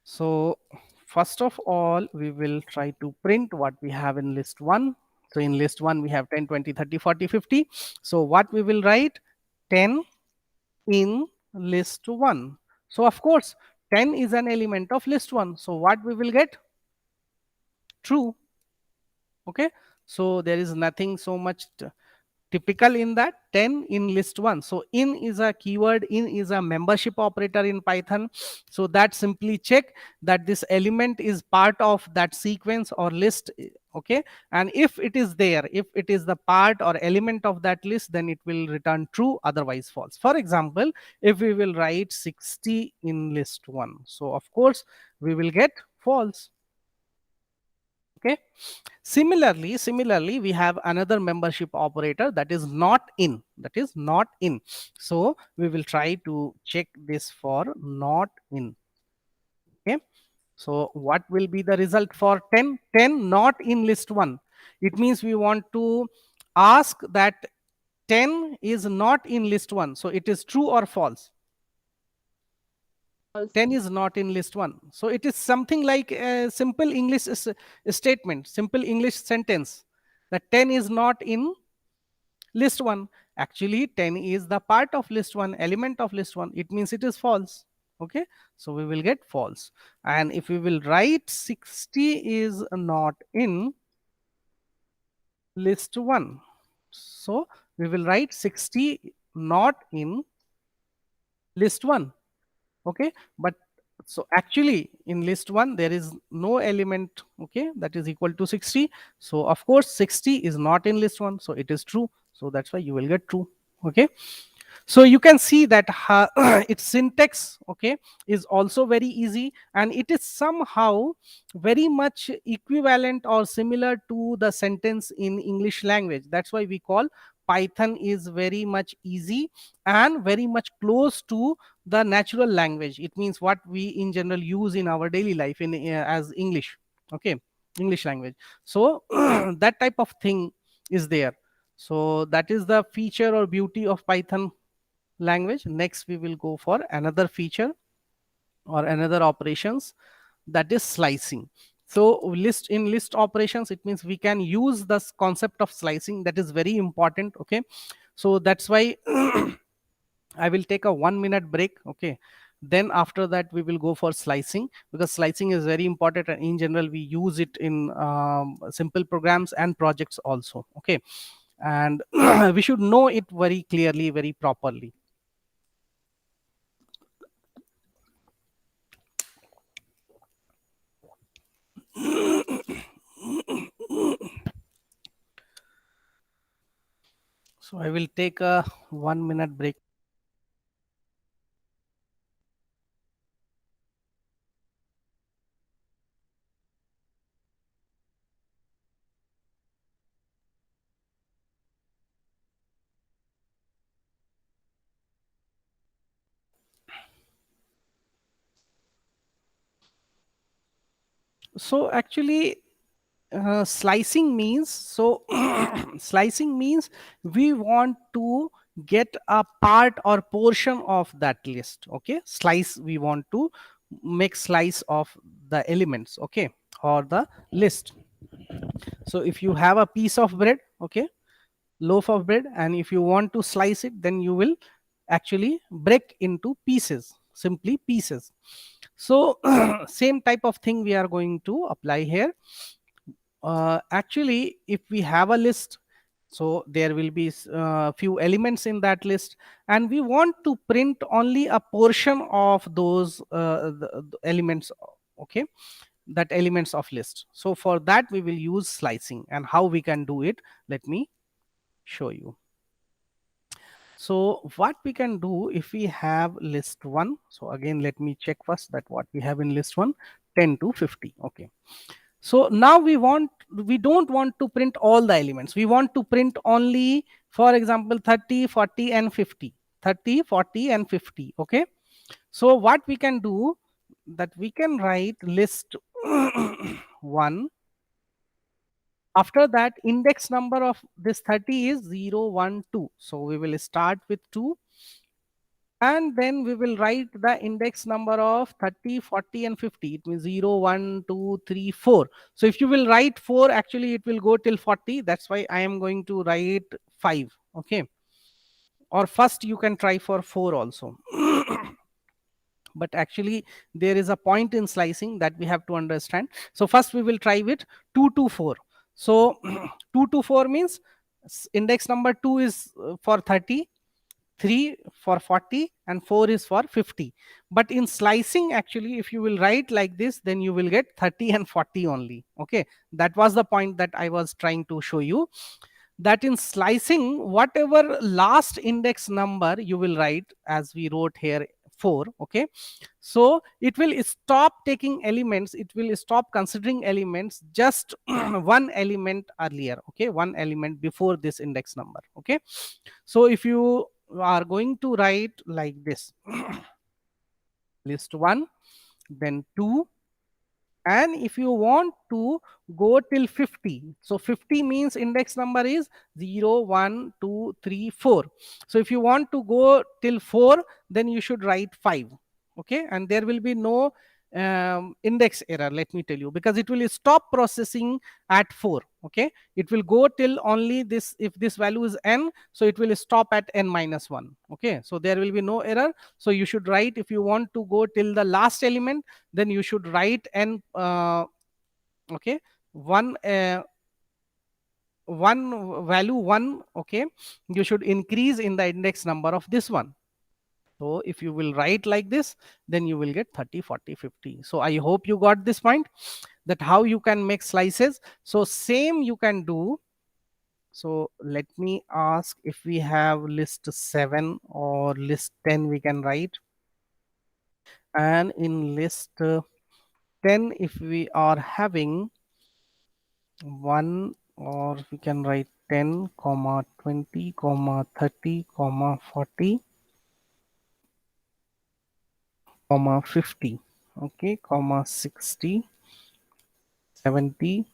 So first of all, we will try to print what we have in list 1. So in list 1 we have 10, 20, 30, 40, 50. So what we will write? 10 in list 1. So of course 10 is an element of list 1. So what we will get? True. Okay, so there is nothing so much typical in that. 10 in list 1. So in is a keyword, in is a membership operator in Python. So that simply check that this element is part of that sequence or list. Okay, and if it is there, if it is the part or element of that list, then it will return true, otherwise false. For example, if we will write 60 in list 1, so of course we will get false. Okay, similarly we have another membership operator, that is not in. So we will try to check this for not in. Okay, so what will be the result for 10? 10 not in list 1. It means we want to ask that 10 is not in list 1, so it is true or false? False. 10 is not in list 1. So it is something like a simple English statement, simple English sentence, that 10 is not in list 1. Actually 10 is the part of list 1, element of list 1. It means it is false. Okay, so we will get false. And if we will write 60 is not in list 1, so we will write 60 not in list 1. Okay, but so actually in list 1 there is no element, okay, that is equal to 60. So of course 60 is not in list 1, so it is true. So that's why you will get true. Okay, so you can see that its syntax, okay, is also very easy, and it is somehow very much equivalent or similar to the sentence in English language. That's why we call Python is very much easy and very much close to the natural language. It means what we in general use in our daily life in as English. Okay, English language. So that type of thing is there. So that is the feature or beauty of Python language. Next we will go for another feature or another operations, that is slicing. So list operations, it means we can use this concept of slicing, that is very important. Okay, so that's why I will take a 1-minute break. Okay, then after that we will go for slicing, because slicing is very important, and in general we use it in simple programs and projects also. Okay, and we should know it very clearly, very properly. So I will take a 1 minute break. So actually, slicing means, so slicing means we want to get a part or portion of that list. Okay, slice, we want to make slice of the elements, okay, or the list. So if you have a piece of bread, okay, loaf of bread, and if you want to slice it, then you will actually break into pieces, simply pieces. So same type of thing we are going to apply here. Actually, if we have a list, so there will be few elements in that list, and we want to print only a portion of those the elements, okay, that elements of list. So for that we will use slicing, and how we can do it, let me show you. So what we can do, if we have list 1, so again let me check first that what we have in list 1, 10 to 50. Okay, so now we don't want to print all the elements, we want to print only, for example, 30, 40 and 50. 30, 40 and 50. Okay, so what we can do, that we can write list 1. After that, index number of this 30 is 0, 1, 2. So we will start with 2, and then we will write the index number of 30, 40 and 50. It means 0, 1, 2, 3, 4. So if you will write 4, actually it will go till 40. That's why I am going to write 5. Okay, or first you can try for 4 also. But actually there is a point in slicing that we have to understand. So first we will try with 2 to 4. So 2 to 4 means index number 2 is for 30, 3 for 40, and 4 is for 50. But in slicing, actually if you will write like this, then you will get 30 and 40 only. Okay, that was the point that I was trying to show you, that in slicing, whatever last index number you will write, as we wrote here 4. Okay, so it will stop taking elements, it will stop considering elements, just one element earlier. Okay, one element before this index number. Okay, so if you are going to write like this, list 1, then 2, and if you want to go till 50, so 50 means index number is 0, 1, 2, 3, 4. So if you want to go till 4, then you should write 5. Okay, and there will be no index error, let me tell you, because it will stop processing at 4. Okay, it will go till only this, if this value is n, so it will stop at n minus 1. Okay, so there will be no error. So you should write, if you want to go till the last element, then you should write n, okay, one one value 1. Okay, you should increase in the index number of this one. So if you will write like this, then you will get 30, 40, 50. So I hope you got this point, that how you can make slices. So same you can do. So let me ask, if we have list 7 or list 10, we can write. And in list 10, if we are having 1, or we can write 10, comma 20, comma 30, comma 40, comma 50. Okay, comma 60, 70,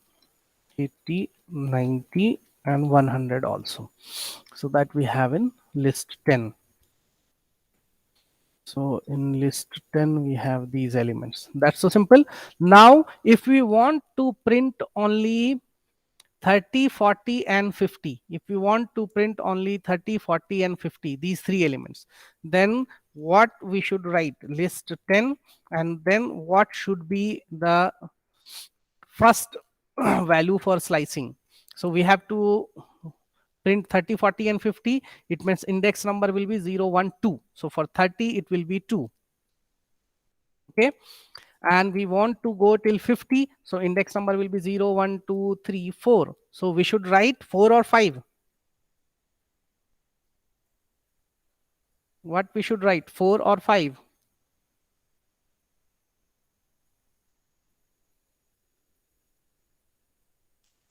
80, 90, and 100 also. So that we have in list 10. So in list 10 we have these elements. That's so simple. Now if we want to print only 30, 40 and 50, if we want to print only 30, 40 and 50, these 3 elements, then what we should write, list 10, and then what should be the first value for slicing. So we have to print 30, 40 and 50. It means index number will be 0, 1, 2. So for 30 it will be 2. Okay, and we want to go till 50, so index number will be 0, 1, 2, 3, 4. So we should write 4 or 5. What we should write, 4 or 5?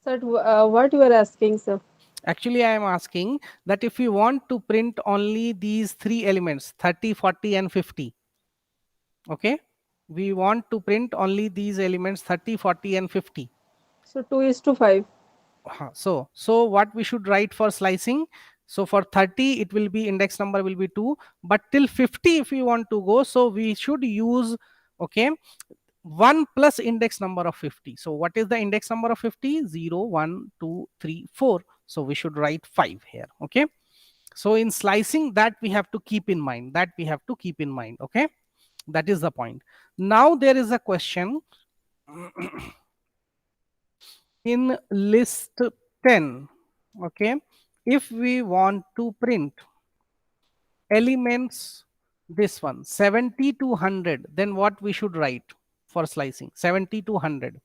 Sir, what you are asking, sir? Actually, I am asking that if we want to print only these three elements, 30, 40 and 50, okay, we want to print only these elements 30, 40 and 50. So 2:5. So what we should write for slicing? So for 30 it will be index number will be 2, but till 50 if we want to go, so we should use, okay, 1 plus index number of 50. So what is the index number of 50? 0, 1, 2, 3, 4. So we should write 5 here. Okay, so in slicing, that we have to keep in mind, okay, that is the point. Now there is a question in list 10. Okay, if we want to print elements, this one 70 to 100, then what we should write for slicing? 70 to 100.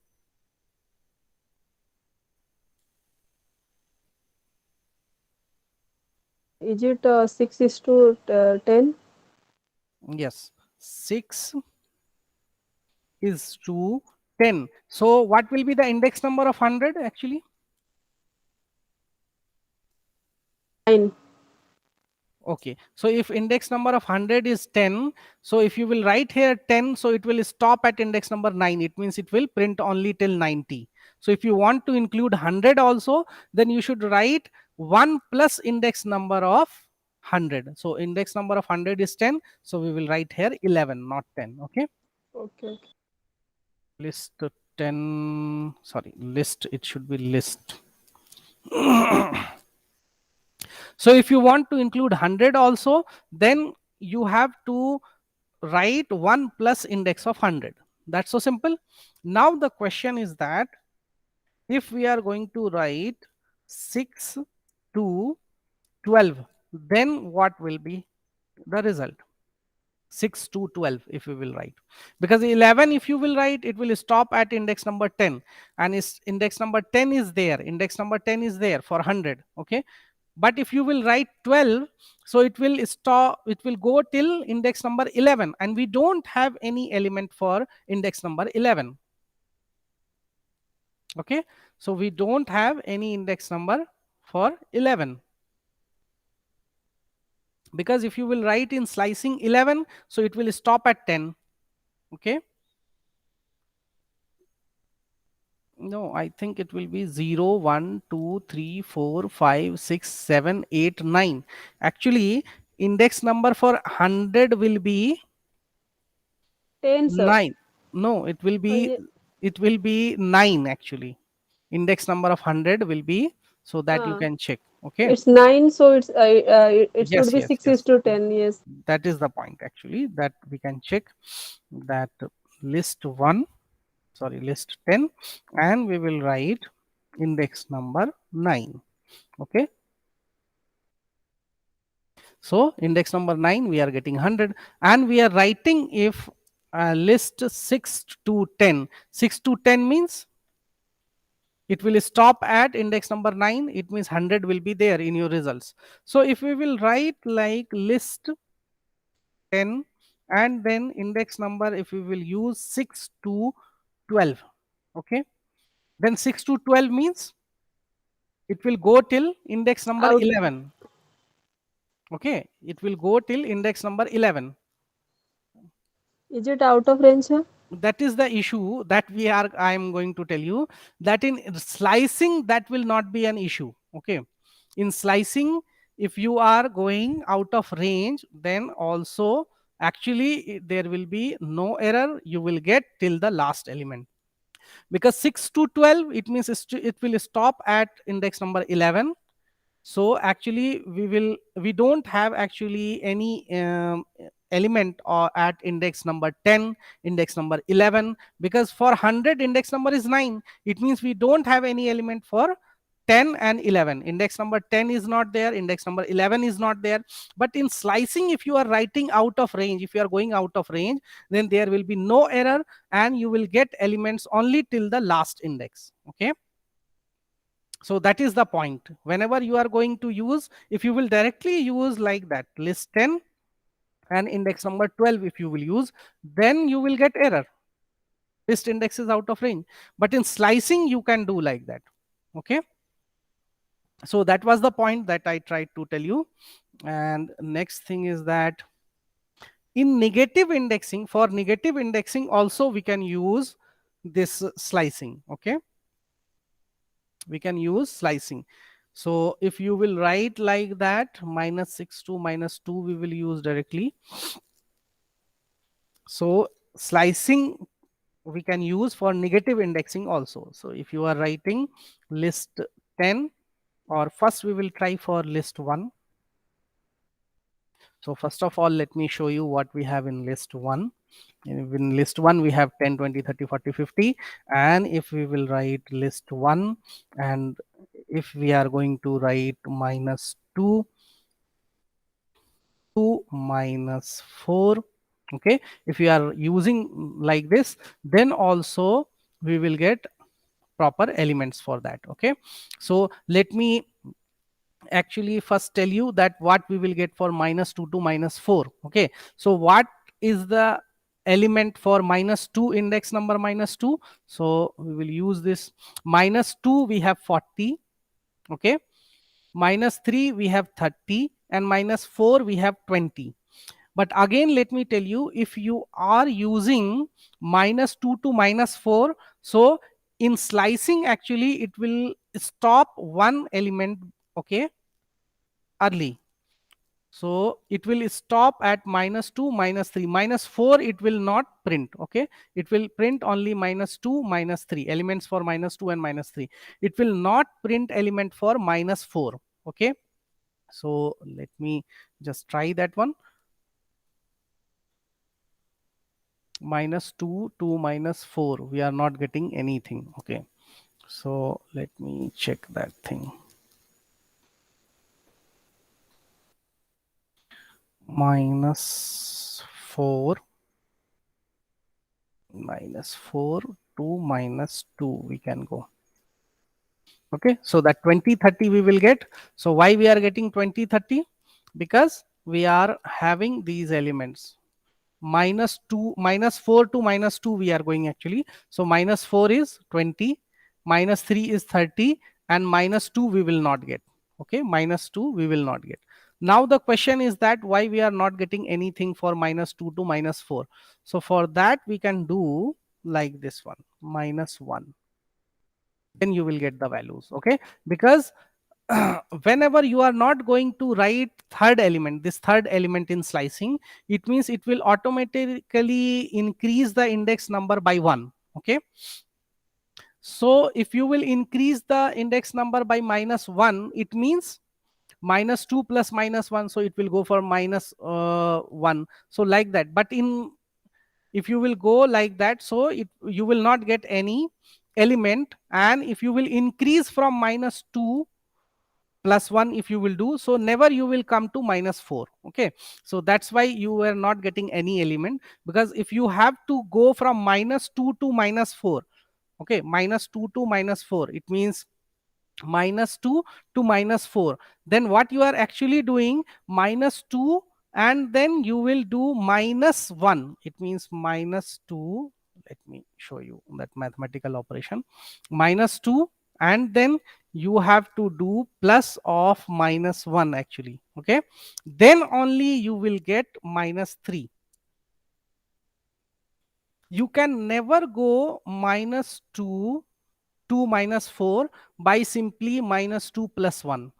Is it 6:10? Yes, 6 is to 10. So what will be the index number of 100 actually? 9. Okay, so if index number of 100 is 10, so if you will write here 10, so it will stop at index number 9. It means it will print only till 90. So if you want to include 100 also, then you should write 1 plus index number of 100. So index number of 100 is 10. So we will write here 11, not 10. Okay. Okay. List 10, sorry, list, it should be list. So if you want to include 100 also, then you have to write 1 plus index of 100. That's so simple. Now the question is that if we are going to write 6 to 12, then what will be the result? 6 to 12 if we will write, because 11 if you will write, it will stop at index number 10, and is index number 10 is there, for 100. Okay, but if you will write 12, so it will stop, it will go till index number 11, and we don't have any element for index number 11. Okay, so we don't have any index number for 11, because if you will write in slicing 11, so it will stop at 10. Okay, no, I think it will be 0, 1, 2, 3, 4, 5, 6, 7, 8, 9. Actually, index number for 100 will be 10, sir. 9. No, it will be, it will be 9 actually. Index number of 100 will be, so that you can check. Okay, It's 9, so it yes, should be yes, 6:10. Yes. that is the point actually, that we can check that list 1, sorry, list 10, and we will write index number 9. Okay, so index number 9 we are getting 100, and we are writing if list 6 to 10. 6 to 10 means it will stop at index number 9. It means 100 will be there in your results. So if we will write like list 10, and then index number, if we will use 6 to 12, okay, then 6 to 12 means it will go till index number 11. Okay, it will go till index number 11. Is it out of range, sir? That is the issue that I am going to tell you, that in slicing that will not be an issue. Okay, in slicing, if you are going out of range, then also actually there will be no error, you will get till the last element, because 6 to 12, it means it will stop at index number 11. So actually we don't have actually any element or at index number 10, index number 11, because for 100 index number is 9. It means we don't have any element for 10 and 11. Index number 10 is not there, index number 11 is not there. But in slicing, if you are writing out of range, if you are going out of range, then there will be no error, and you will get elements only till the last index. Okay, so that is the point. Whenever you are going to use, if you will directly use like that list 10, and index number 12 if you will use, then you will get error. List index is out of range. But in slicing, you can do like that. Okay. So that was the point that I tried to tell you. And next thing is that in negative indexing, for negative indexing also we can use this slicing. Okay. We can use slicing. So if you will write like that, -6 to -2 we will use directly. So slicing we can use for negative indexing also. So if you are writing list 10, or first we will try for list 1. So first of all, let me show you what we have in list 1. In list 1 we have 10, 20, 30, 40, 50. And if we will write list 1, and if we are going to write -2 to -4, okay, if you are using like this, then also we will get proper elements for that. Okay, so let me actually first tell you that what we will get for -2 to -4. Okay, so what is the element for -2, index number -2? So we will use this. -2 we have 40. Okay, -3 we have 30, and -4 we have 20. But again, let me tell you, if you are using -2 to -4, so in slicing actually it will stop one element, okay, early. So it will stop at -2, -3, -4 it will not print. Okay, it will print only -2, -3 elements for -2 and -3. It will not print element for -4. Okay, so let me just try that one. -2 to -4, we are not getting anything. Okay, so let me check that thing. -4 to -2 we can go. Okay, so that 20, 30 we will get. So why we are getting 20, 30? Because we are having these elements. -2, -4 to -2 we are going actually. So -4 is 20, -3 is 30, and -2 we will not get. Okay, -2 we will not get. Now the question is that why we are not getting anything for -2 to -4. So for that we can do like this one, -1. Then you will get the values. Okay, because whenever you are not going to write third element, this third element in slicing, it means it will automatically increase the index number by 1. Okay, so if you will increase the index number by -1, it means -2 plus -1, so it will go for -1. So like that. But if you will go like that, so you will not get any element. And if you will increase from -2 plus 1, if you will do so, never you will come to -4. Okay, so that's why you were not getting any element, because if you have to go from -2 to -4, okay, -2 to -4, it means -2 to -4. Then what you are actually doing, -2, and then you will do -1. It means -2. Let me show you that mathematical operation. -2, and then you have to do plus of -1 actually. Okay, then only you will get -3. You can never go -2 to -4 by simply -2 plus 1,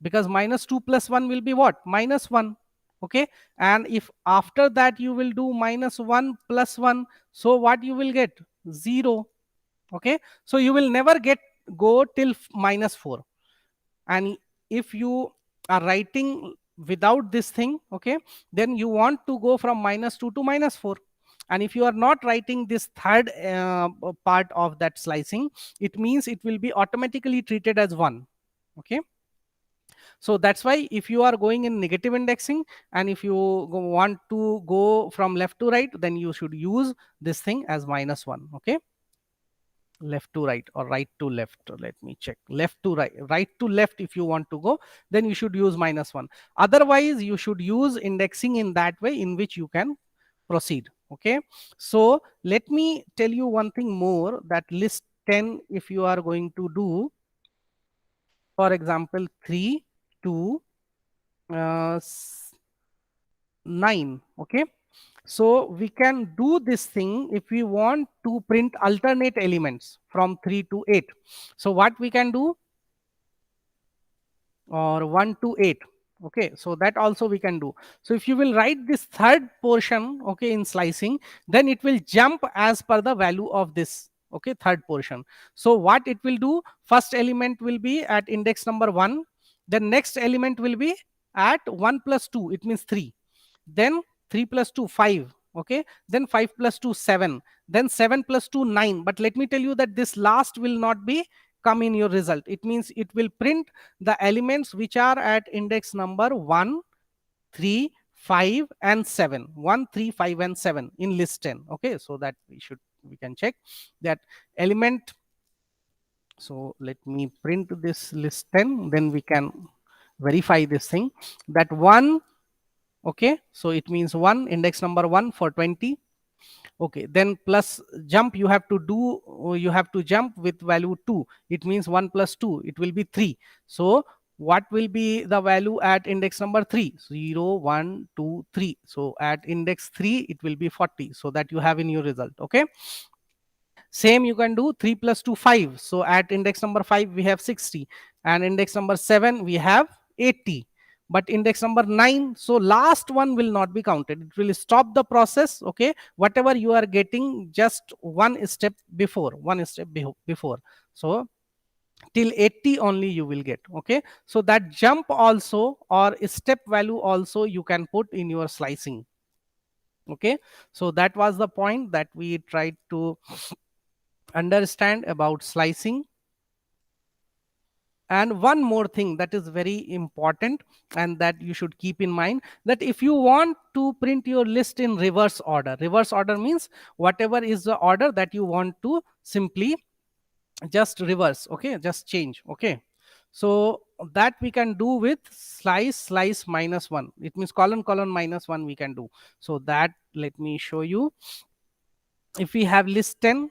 because -2 plus 1 will be what? -1. Okay, and if after that you will do -1 plus 1, so what you will get? 0. Okay, so you will never go till -4. And if you are writing without this thing, okay, then you want to go from -2 to -4. And if you are not writing this third part of that slicing, it means it will be automatically treated as 1. Okay, so that's why if you are going in negative indexing, and if you want to go from left to right, then you should use this thing as -1. Okay, left to right or right to left. Let me check. Left to right, right to left. If you want to go, then you should use -1. Otherwise, you should use indexing in that way in which you can proceed. Okay. So let me tell you one thing more, that list 10, if you are going to do, for example, 3, 2, 9. Okay. So we can do this thing if we want to print alternate elements from 3 to 8. So what we can do, or 1 to 8. Okay, so that also we can do. So if you will write this third portion, okay, in slicing, then it will jump as per the value of this, okay, third portion. So what it will do, first element will be at index number 1, the next element will be at 1 plus 2, it means 3, then 3 plus 2 5, okay, then 5 plus 2 7, then 7 plus 2 9. But let me tell you that this last will not be come in your result. It means it will print the elements which are at index number 1, 3, 5 and 7, 1, 3, 5 and 7 in list 10. Okay, so that we can check that element. So let me print this list 10, then we can verify this thing, that 1. Okay, so it means 1, index number 1 for 20. Okay, then plus jump you have to do, you have to jump with value 2, it means 1 plus 2, it will be 3. So what will be the value at index number 3? 0, 1, 2, 3. So at index 3 it will be 40. So that you have in your result. Okay, same you can do 3 plus 2 5. So at index number 5 we have 60, and index number 7 we have 80, but index number 9, so last one will not be counted, it will stop the process. Okay, whatever you are getting, just one step before, before. So till 80 only you will get. Okay, so that jump also or step value also you can put in your slicing. Okay, so that was the point that we tried to understand about slicing. And one more thing that is very important and that you should keep in mind, that if you want to print your list in reverse order means whatever is the order that you want to simply just reverse. Okay, just change. Okay, so that we can do with slice -1, it means colon -1 we can do. So that, let me show you. If we have list 10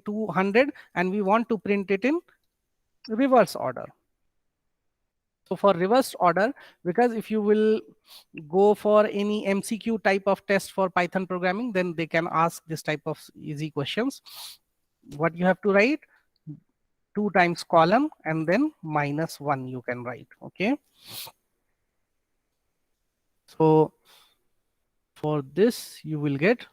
to 100 and we want to print it in reverse order. So for reverse order, because if you will go for any MCQ type of test for Python programming, then they can ask this type of easy questions. What you have to write, 2 times column and then -1 you can write. Okay, so for this you will get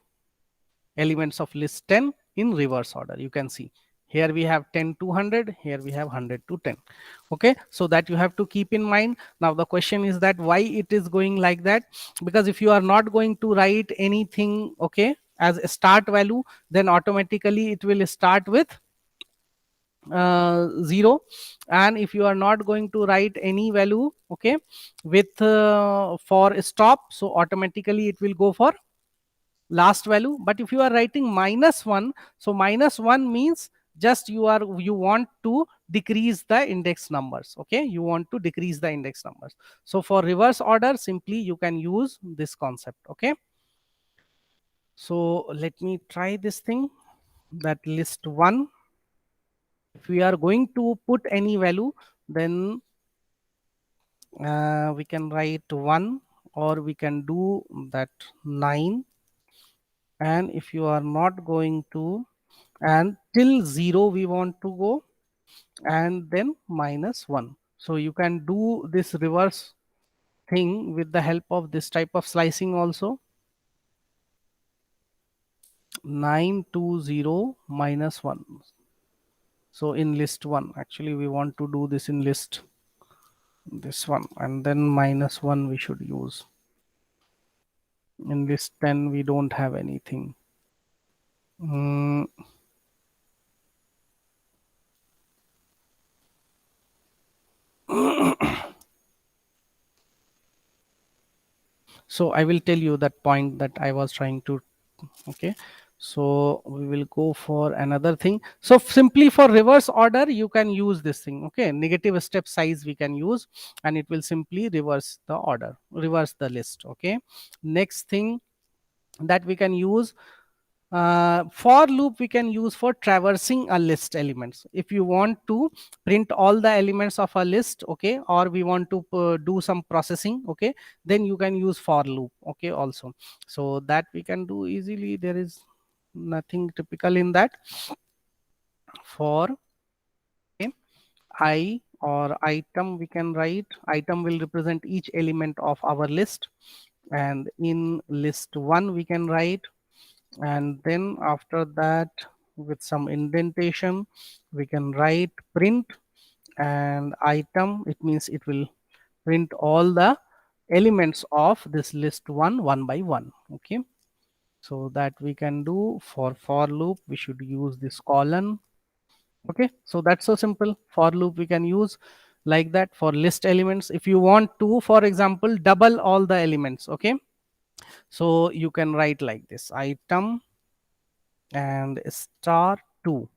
elements of list 10 in reverse order. You can see here we have 10 to 100, here we have 100 to 10. Okay, so that you have to keep in mind. Now the question is that why it is going like that, because if you are not going to write anything, okay, as a start value, then automatically it will start with 0. And if you are not going to write any value, okay, with for stop, so automatically it will go for last value. But if you are writing -1, so -1 means just you want to decrease the index numbers. Okay, you want to decrease the index numbers. So for reverse order, simply you can use this concept. Okay, so let me try this thing, that list 1, if we are going to put any value, then we can write 1, or we can do that 9. And if you are not going to, and till 0 we want to go, and then -1. So you can do this reverse thing with the help of this type of slicing also. 9 to 0 -1. So in list 1, actually we want to do this in list this one, and then -1 we should use. In list 10 we don't have anything. So I will tell you that point that I was trying to. Okay, So we will go for another thing. So simply for reverse order, you can use this thing. Okay, negative step size we can use, and it will simply reverse the order, reverse the list. Okay, next thing that we can use, for loop we can use for traversing a list elements. If you want to print all the elements of a list, okay, or we want to do some processing, okay, then you can use for loop, okay, also. So that we can do easily. There is nothing typical in that. For okay, I or item, we can write item will represent each element of our list, and in list 1 we can write, and then after that with some indentation we can write print and item. It means it will print all the elements of this list one by one. Okay, so that we can do. For loop we should use this colon. Okay, so that's so simple. For loop we can use like that. For list elements, if you want to, for example, double all the elements, okay, so you can write like this: item and star 2.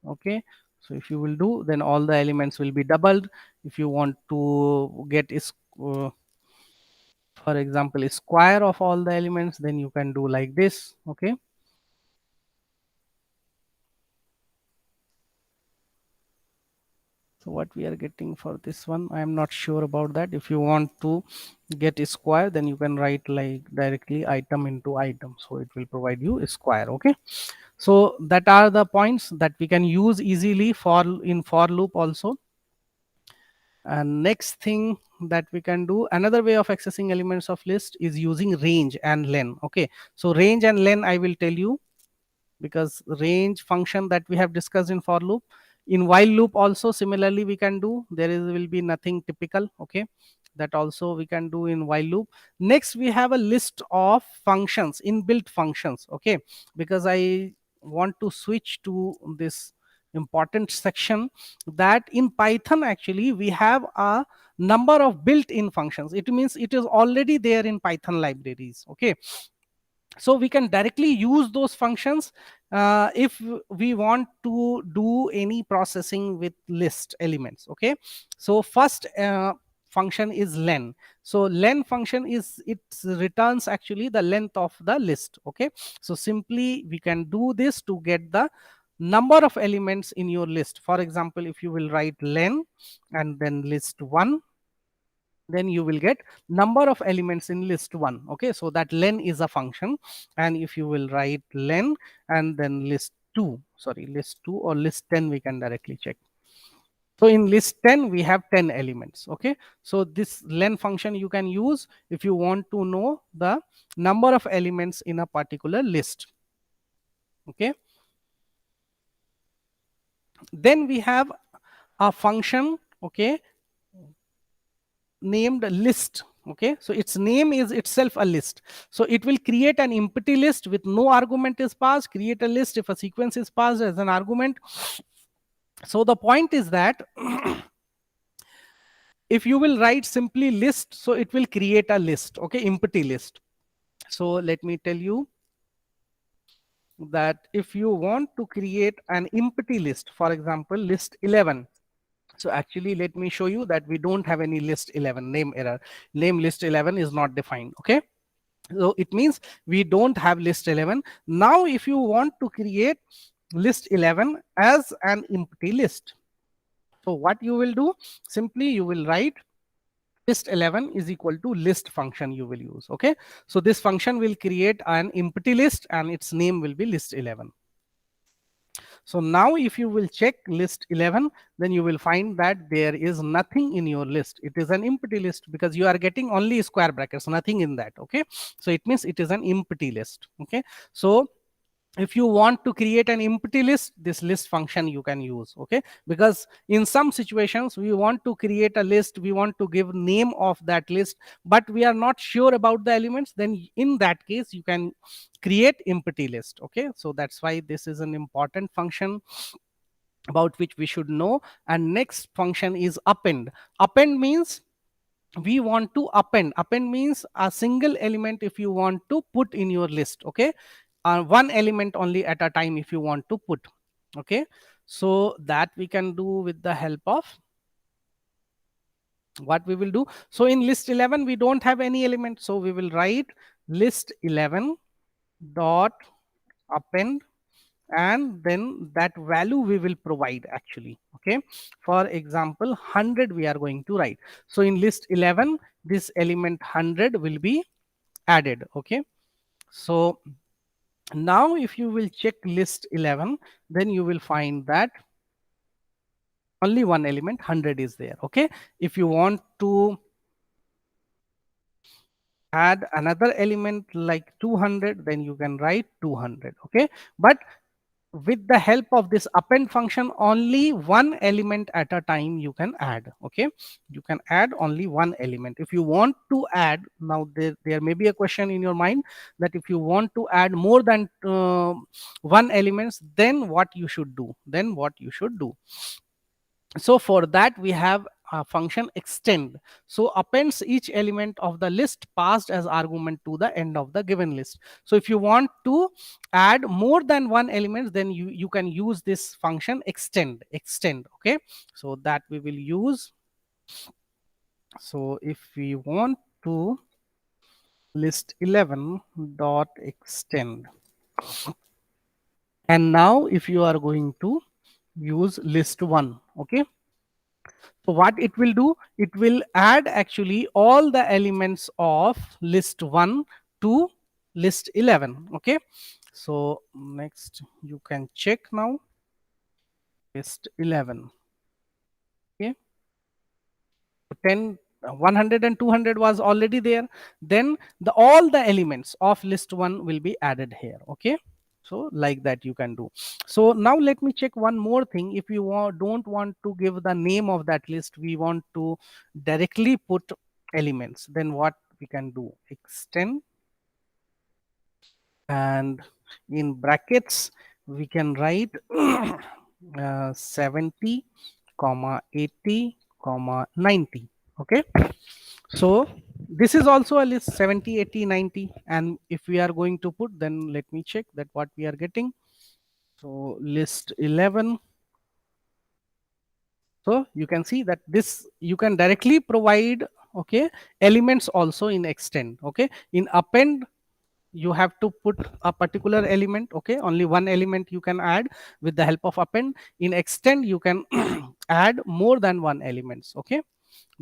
Okay, so if you will do, then all the elements will be doubled. If you want to get is for example, a square of all the elements, then you can do like this. Okay, so what we are getting for this one, I am not sure about that. If you want to get a square, then you can write like directly item into item, so it will provide you a square. Okay, so that are the points that we can use easily for in for loop also. And next thing that we can do, another way of accessing elements of list is using range and len. Okay, so range and len I will tell you, because range function that we have discussed in for loop. In while loop also similarly we can do. There is will be nothing typical. Okay, that also we can do in while loop. Next we have a list of functions, inbuilt functions. Okay, because I want to switch to this important section, that in Python actually we have a number of built-in functions. It means it is already there in Python libraries. Okay, so we can directly use those functions if we want to do any processing with list elements. Okay, so first function is len. So len function is, it returns actually the length of the list. Okay, so simply we can do this to get the number of elements in your list. For example, if you will write len and then list 1, then you will get number of elements in list 1. Okay, so that len is a function. And if you will write len and then list 2, sorry, list 2 or list 10, we can directly check. So in list 10 we have 10 elements. Okay, so this len function you can use if you want to know the number of elements in a particular list. Okay, then we have a function, okay, named list. Okay, so its name is itself a list. So it will create an empty list with no argument is passed, create a list if a sequence is passed as an argument. So the point is that if you will write simply list, so it will create a list. Okay, empty list. So let me tell you that if you want to create an empty list, for example list 11. So actually let me show you that we don't have any list 11, name error, name list 11 is not defined. Okay, so it means we don't have list 11. Now if you want to create list 11 as an empty list, so what you will do, simply you will write list 11 is equal to list function you will use. Okay, so this function will create an empty list and its name will be list 11. So now if you will check list 11, then you will find that there is nothing in your list. It is an empty list because you are getting only square brackets, nothing in that. Okay, so it means it is an empty list. Okay, so if you want to create an empty list, this list function you can use. Okay, because in some situations we want to create a list, we want to give name of that list, but we are not sure about the elements, then in that case you can create empty list. Okay, so that's why this is an important function about which we should know. And next function is append. Append means we want to append. Append means a single element if you want to put in your list. Okay, one element only at a time if you want to put. Okay, so that we can do with the help of what we will do. So in list 11 we don't have any element, so we will write list 11 dot append, and then that value we will provide actually. Okay, for example 100 we are going to write. So in list 11 this element 100 will be added. Okay, so now if you will check list 11, then you will find that only one element 100 is there. Okay, if you want to add another element like 200, then you can write 200. Okay, but with the help of this append function only one element at a time you can add. Okay, you can add only one element. If you want to add, now there may be a question in your mind that if you want to add more than one elements, then what you should do, so for that we have a function extend. So appends each element of the list passed as argument to the end of the given list. So if you want to add more than one element, then you can use this function extend. Okay, so that we will use. So if we want to list 11 dot extend, and now if you are going to use list 1. Okay, so what it will do, it will add actually all the elements of list 1 to list 11. Okay, so next you can check now list 11. Okay, 10 100 and 200 was already there, then all the elements of list 1 will be added here. Okay, so like that you can do. So now let me check one more thing. If you don't want to give the name of that list, we want to directly put elements, then what we can do, extend, and in brackets we can write 70 comma 80 comma 90. Okay, so this is also a list 70 80 90, and if we are going to put, then let me check that what we are getting. So list 11, so you can see that this you can directly provide, okay, elements also in extend. Okay, in append you have to put a particular element. Okay, only one element you can add with the help of append. In extend you can add more than one elements. Okay,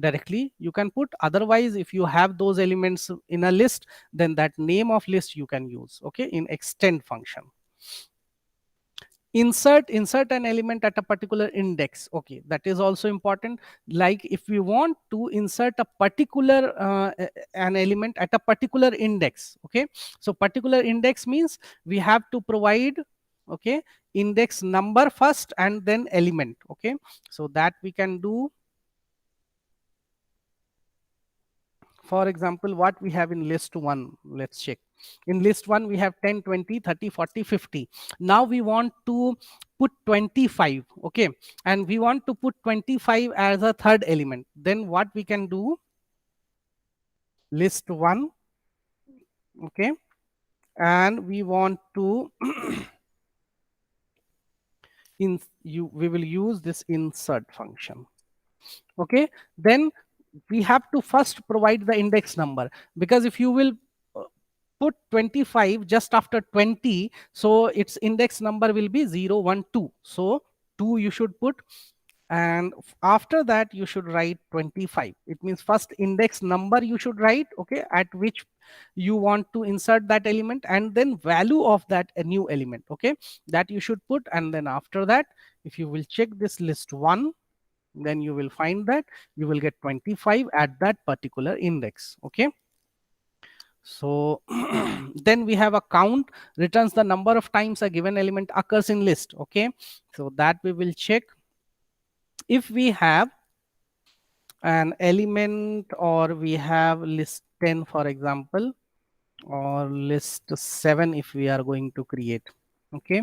directly you can put. Otherwise, if you have those elements in a list, then that name of list you can use. Okay, in extend function. Insert an element at a particular index. Okay, that is also important. Like if we want to insert a particular an element at a particular index. Okay, so particular index means we have to provide, okay, index number first and then element. Okay, so that we can do. For example, what we have in list 1, let's check. In list 1 we have 10 20 30 40 50. Now we want to put 25. Okay, and we want to put 25 as a third element. Then what we can do, list 1. Okay, and we want to we will use this insert function. Okay, then we have to first provide the index number, because if you will put 25 just after 20, so its index number will be 0 1 2. So 2 you should put, and after that you should write 25. It means first index number you should write, okay, at which you want to insert that element, and then value of that a new element, okay, that you should put. And then after that, if you will check this list 1, then you will find that you will get 25 at that particular index. Okay, so then we have a count, returns the number of times a given element occurs in list. Okay, so that we will check. If we have an element, or we have list 10 for example, or list 7 if we are going to create. Okay,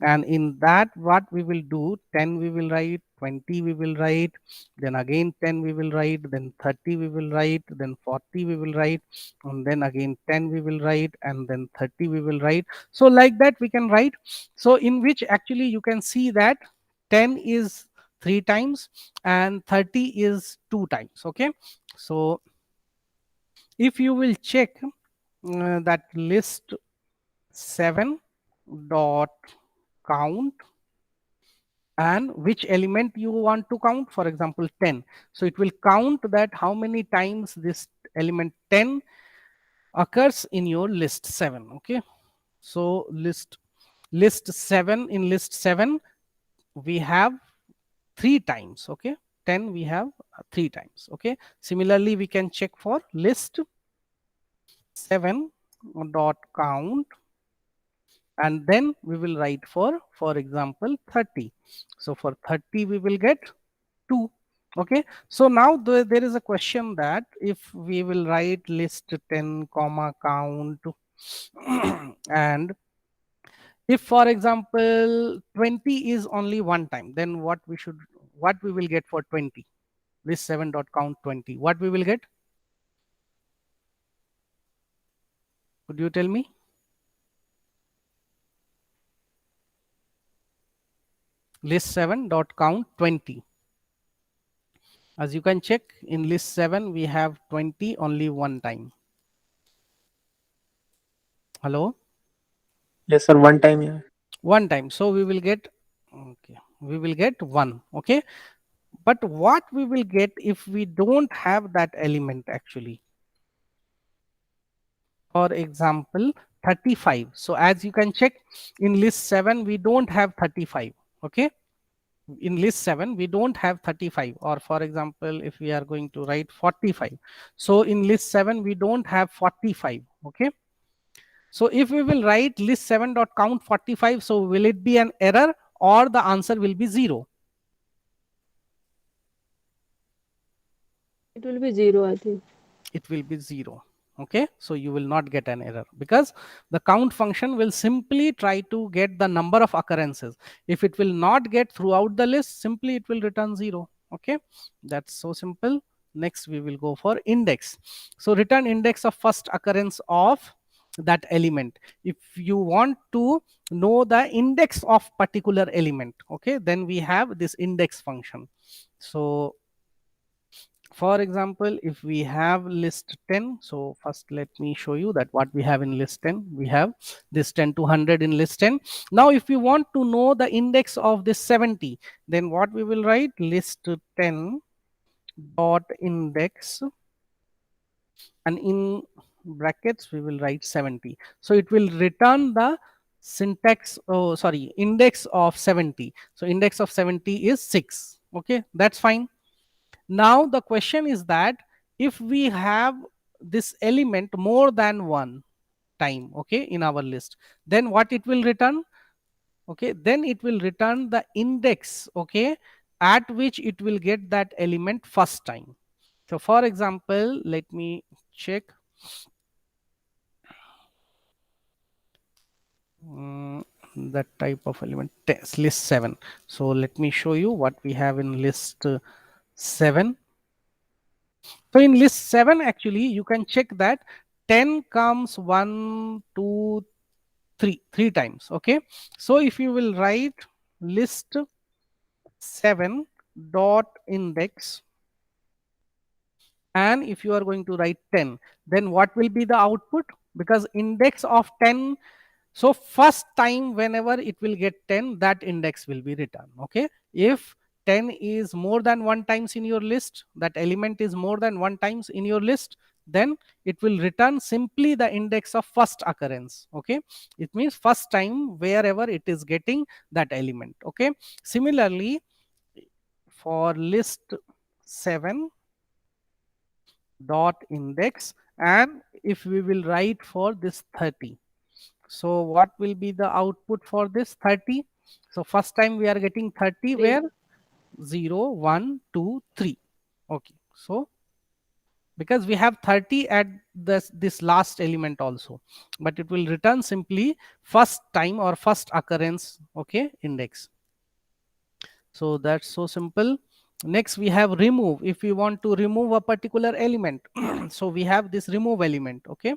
and in that what we will do, 10 we will write, 20 we will write, then again 10 we will write, then 30 we will write, then 40 we will write, and then again 10 we will write, and then 30 we will write. So like that we can write. So in which actually you can see that 10 is 3 times and 30 is 2 times. Okay, so if you will check that list 7 dot count and which element you want to count, for example 10, so it will count that how many times this element 10 occurs in your list 7. Okay, so list 7, in list 7 we have 3 times. Okay, 10 we have 3 times. Okay, similarly we can check for list 7 dot count, and then we will write for example 30. So for 30 we will get 2. Okay, so now there is a question that if we will write list 10 comma count and if for example 20 is only one time, then what we will get for 20? List 7 dot count 20, what we will get? Could you tell me? List 7 dot count 20. As you can check, in list 7 we have 20 only one time. Hello? Yes, sir. One time, yeah. One time. So we will get, okay, we will get 1. Okay, but what we will get if we don't have that element actually? For example 35. So as you can check, in list 7 we don't have 35. Okay, in list 7 we don't have 35, or for example if we are going to write 45, so in list 7 we don't have 45. Okay, so if we will write list 7 dot count 45, so will it be an error or the answer will be 0? It will be 0, I think. It will be 0. Okay, so you will not get an error because the count function will simply try to get the number of occurrences. If it will not get throughout the list, simply it will return 0. Okay, that's so simple. Next we will go for index. So return index of first occurrence of that element. If you want to know the index of particular element, okay, then we have this index function. So for example if we have list 10, so first let me show you that what we have in list 10. We have this 10 to 100 in list 10. Now if we want to know the index of this 70, then what we will write? List 10 dot index, and in brackets we will write 70. So it will return the index of 70. So index of 70 is 6. Okay, that's fine. Now the question is that if we have this element more than one time, okay, in our list, then what it will return? Okay, then it will return the index, okay, at which it will get that element first time. So for example, let me check. That type of element, list 7. So let me show you what we have in list 7. So in list 7 actually you can check that 10 comes 1 2 3 times. Okay, so if you will write list 7 dot index, and if you are going to write 10, then what will be the output? Because index of 10, so first time whenever it will get 10, that index will be written. Okay, if 10 is more than one times in your list, that element is more than one times in your list, then it will return simply the index of first occurrence. Okay, it means first time wherever it is getting that element. Okay, similarly for list 7 dot index, and if we will write for this 30, so what will be the output for this 30? So first time we are getting 30 where 0 1 2 3. Okay, so because we have 30 at this last element also, but it will return simply first time or first occurrence, okay, index. So that's so simple. Next we have remove. If we want to remove a particular element, so we have this remove element. Okay,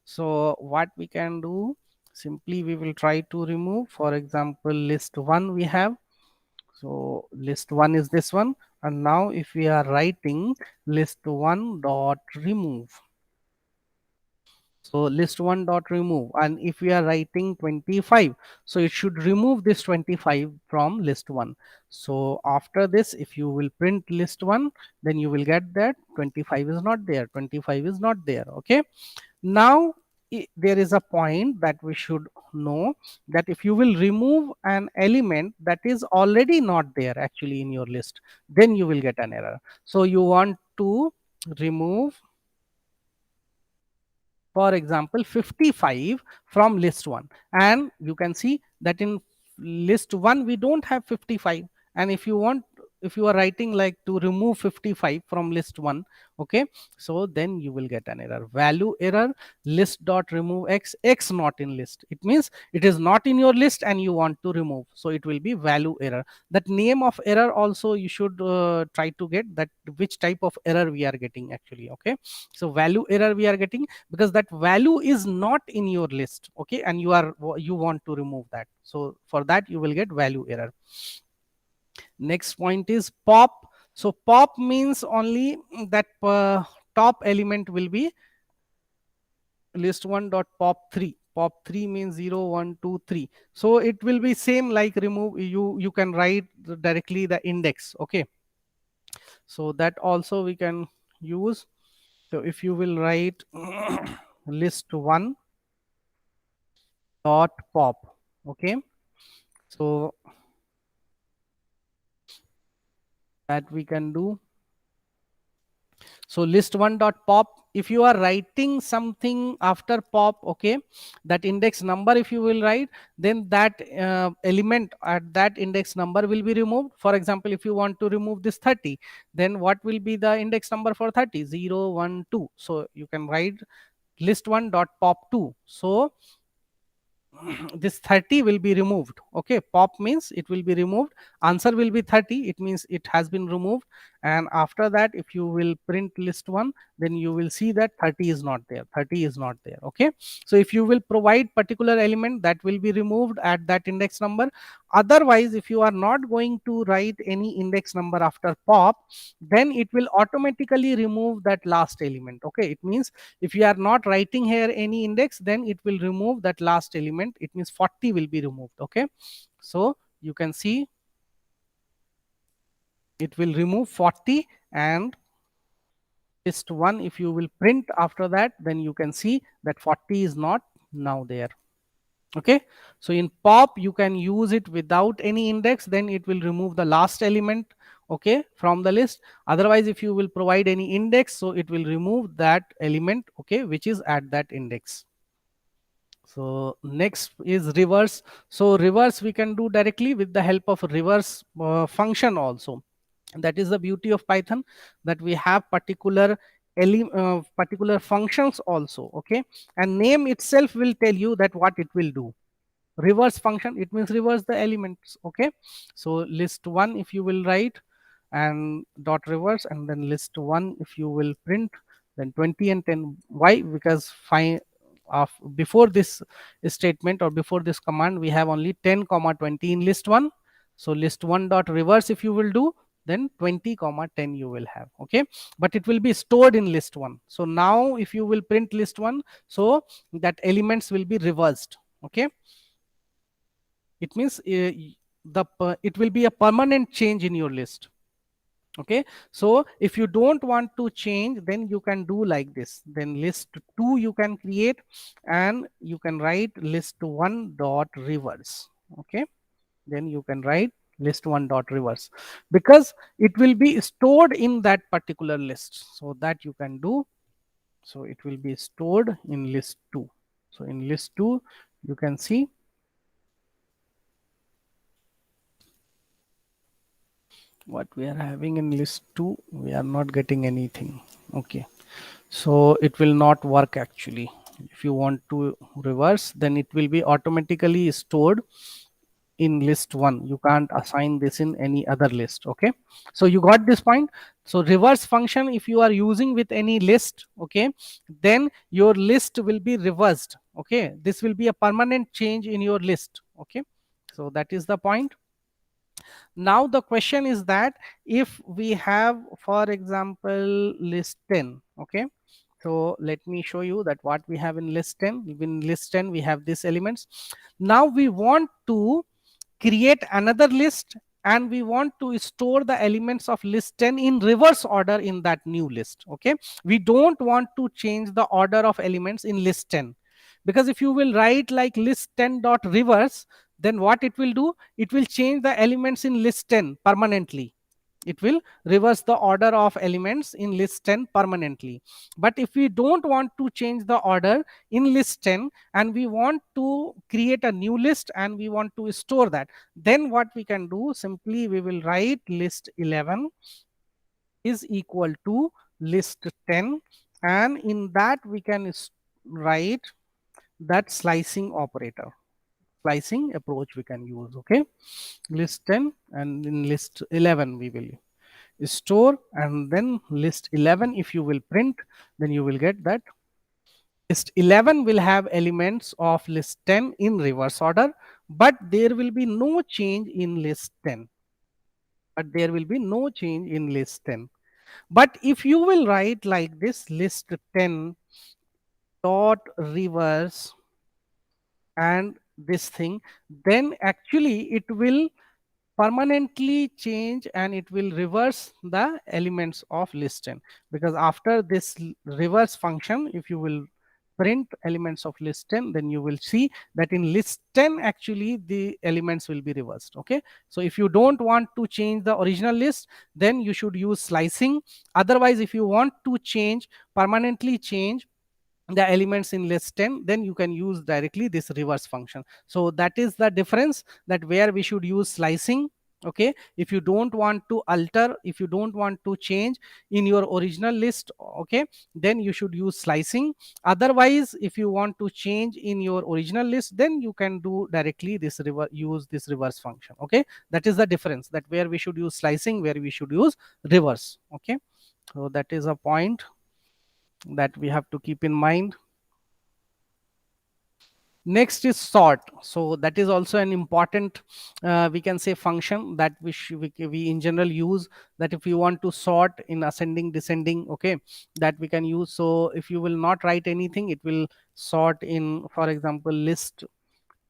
so what we can do, simply we will try to remove. For example, list 1 we have. So list 1 is this one, and now if we are writing list 1 dot remove, so list 1 dot remove, and if we are writing 25, so it should remove this 25 from list 1. So after this, if you will print list 1, then you will get that 25 is not there, 25 is not there. Okay, now there is a point that we should know, that if you will remove an element that is already not there actually in your list, then you will get an error. So you want to remove, for example, 55 from list 1, and you can see that in list 1 we don't have 55. And if you want, if you are writing like to remove 55 from list 1, okay, so then you will get an error, value error, list dot remove x, x not in list. It means it is not in your list and you want to remove, so it will be value error. That name of error also you should try to get that which type of error we are getting actually. Okay, so value error we are getting because that value is not in your list. Okay, and you want to remove that, so for that you will get value error. Next point is pop. So pop means only that top element will be list 1 dot pop 3. Pop 3 means 0 1 2 3, so it will be same like remove. You can write directly the index. Okay, so that also we can use. So if you will write list 1 dot pop, okay, so that we can do. So list 1 dot pop, if you are writing something after pop, okay, that index number if you will write, then that element at that index number will be removed. For example, if you want to remove this 30, then what will be the index number for 30? 0 1 2. So you can write list 1 dot pop 2. So this 30 will be removed. Okay, pop means it will be removed, answer will be 30, it means it has been removed. And after that, if you will print list 1, then you will see that 30 is not there, 30 is not there. Okay, so if you will provide particular element, that will be removed at that index number. Otherwise, if you are not going to write any index number after pop, then it will automatically remove that last element. Okay, it means if you are not writing here any index, then it will remove that last element. It means 40 will be removed. Okay, so you can see it will remove 40, and list 1 if you will print after that, then you can see that 40 is not now there. Okay, so in pop you can use it without any index, then it will remove the last element, okay, from the list. Otherwise, if you will provide any index, so it will remove that element, okay, which is at that index. So next is reverse. So reverse we can do directly with the help of reverse function also. And that is the beauty of Python, that we have particular functions also. Okay, and name itself will tell you that what it will do. Reverse function, it means reverse the elements. Okay, so list 1 if you will write and dot reverse, and then list 1 if you will print, then 20 and 10. Why? Because before this statement or before this command, we have only 10 comma 20 in list 1. So list 1 dot reverse if you will do, then 20 comma 10 you will have. Okay, but it will be stored in list 1. So now if you will print list 1, so that elements will be reversed. Okay, it means it will be a permanent change in your list. Okay, so if you don't want to change, then you can do like this. Then list 2 you can create, and you can write list 1 dot reverse. Okay, then you can write list 1 dot reverse, because it will be stored in that particular list, so that you can do. So it will be stored in list 2. So in list 2 you can see what we are having in list 2. We are not getting anything. Okay, so it will not work actually. If you want to reverse, then it will be automatically stored in list 1. You can't assign this in any other list. Okay, so you got this point. So reverse function, if you are using with any list, okay, then your list will be reversed. Okay, this will be a permanent change in your list. Okay, so that is the point. Now the question is that if we have, for example, list 10. Okay, so let me show you that what we have in list 10. In list 10 we have these elements. Now we want to create another list, and we want to store the elements of list 10 in reverse order in that new list. Okay, we don't want to change the order of elements in list 10, because if you will write like list 10 dot reverse, then what it will do, it will change the elements in list 10 permanently. It will reverse the order of elements in list 10 permanently. But if we don't want to change the order in list 10, and we want to create a new list and we want to store that, then what we can do, simply we will write list 11 is equal to list 10, and in that we can write that slicing operator, slicing approach we can use. Okay, list 10, and in list 11 we will store, and then list 11 if you will print, then you will get that list 11 will have elements of list 10 in reverse order, but there will be no change in list 10. But there will be no change in list 10. But if you will write like this, list 10 dot reverse and this thing, then actually it will permanently change and it will reverse the elements of list 10, because after this reverse function, if you will print elements of list 10, then you will see that in list 10 actually the elements will be reversed. Okay, so if you don't want to change the original list, then you should use slicing. Otherwise, if you want to change, permanently change the elements in list 10, then you can use directly this reverse function. So that is the difference, that where we should use slicing. Okay, if you don't want to alter, if you don't want to change in your original list, okay, then you should use slicing. Otherwise, if you want to change in your original list, then you can do directly this use this reverse function. Okay, that is the difference, that where we should use slicing, where we should use reverse. Okay, so that is a point that we have to keep in mind. Next is sort. So that is also an important we can say function that we in general use, that if you want to sort in ascending descending, okay, that we can use. So if you will not write anything, it will sort in, for example, list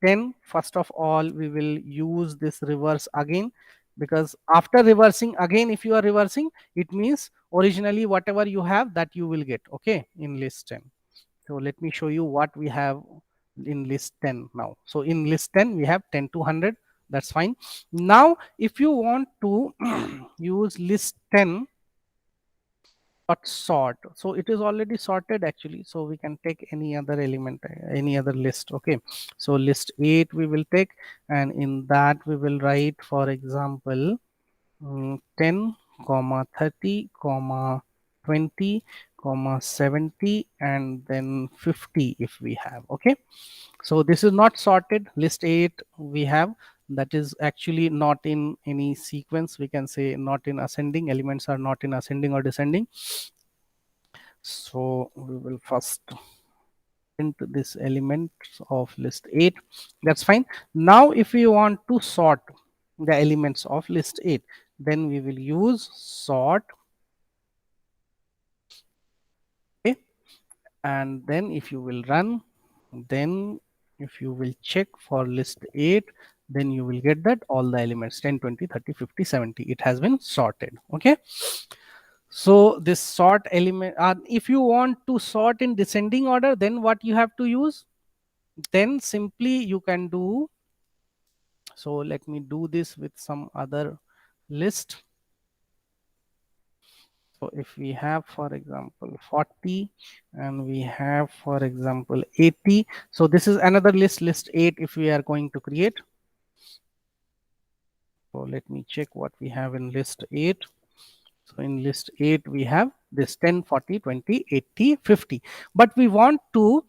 10. First of all, we will use this reverse again, because after reversing again, if you are reversing, it means originally whatever you have, that you will get, okay, in list 10. So let me show you what we have in list 10 now. So in list 10 we have 10 to 100. That's fine. Now if you want to use list 10 but sort, so it is already sorted actually, so we can take any other element, any other list. Okay, so list 8 we will take, and in that we will write, for example, 10 comma 30 comma 20 comma 70 and then 50 if we have. Okay, so this is not sorted. List 8 we have, that is actually not in any sequence, we can say not in ascending, elements are not in ascending or descending. So we will first print this element of list 8. That's fine. Now if we want to sort the elements of list 8, then we will use sort. Okay, and then if you will run, then if you will check for list 8, then you will get that all the elements 10 20 30 50 70, it has been sorted. Okay, so this sort element, if you want to sort in descending order, then what you have to use, then simply you can do, so let me do this with some other list. So if we have, for example, 40 and we have, for example, 80, so this is another list 8 if we are going to create. So let me check what we have in list 8. So in list 8 we have this 10 40 20 80 50, but we want to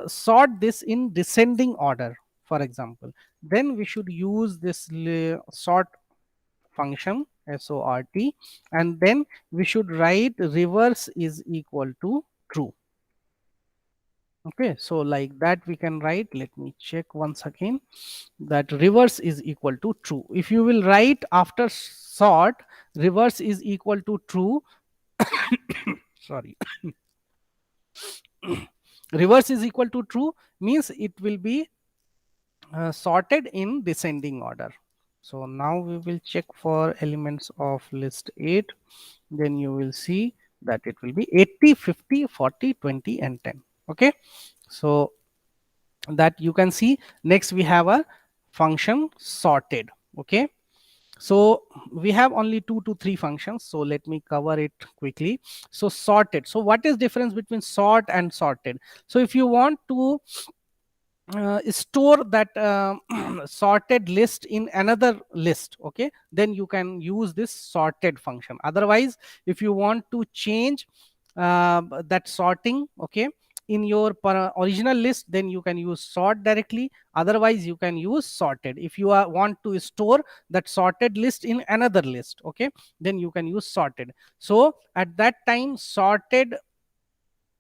sort this in descending order. For example, then we should use this sort function, sort, and then we should write reverse is equal to true. Okay, so like that we can write, let me check once again, that reverse is equal to true. If you will write after sort reverse is equal to true, sorry, reverse is equal to true means it will be sorted in descending order. So now we will check for elements of list 8, then you will see that it will be 80, 50, 40, 20 and 10. Okay, so that you can see. Next we have a function sorted. Okay, so we have only 2 to 3 functions, so let me cover it quickly. So sorted, so what is difference between sort and sorted? So if you want to store that sorted list in another list, okay, then you can use this sorted function. Otherwise, if you want to change that sorting, okay, in your original list, then you can use sort directly. Otherwise you can use sorted. If you want to store that sorted list in another list, okay, then you can use sorted. So at that time sorted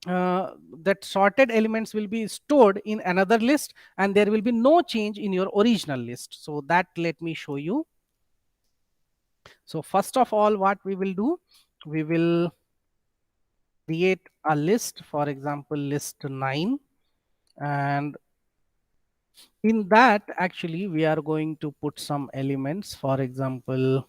that sorted elements will be stored in another list and there will be no change in your original list. So that let me show you. So first of all, what we will do, we will create a list, for example list 9, and in that actually we are going to put some elements, for example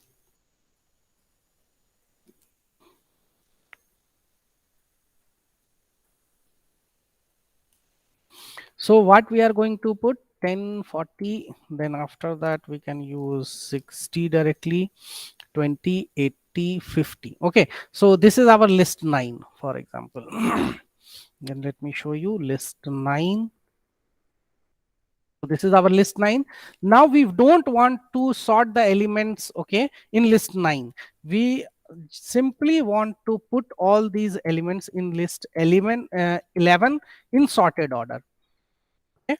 so what we are going to put 10, 40, then after that we can use 60 directly, 20, 80, 50. Okay, so this is our list 9, for example. Then let me show you list 9. So this is our list 9. Now we don't want to sort the elements, okay, in list 9. We simply want to put all these elements in list 11 in sorted order. Okay,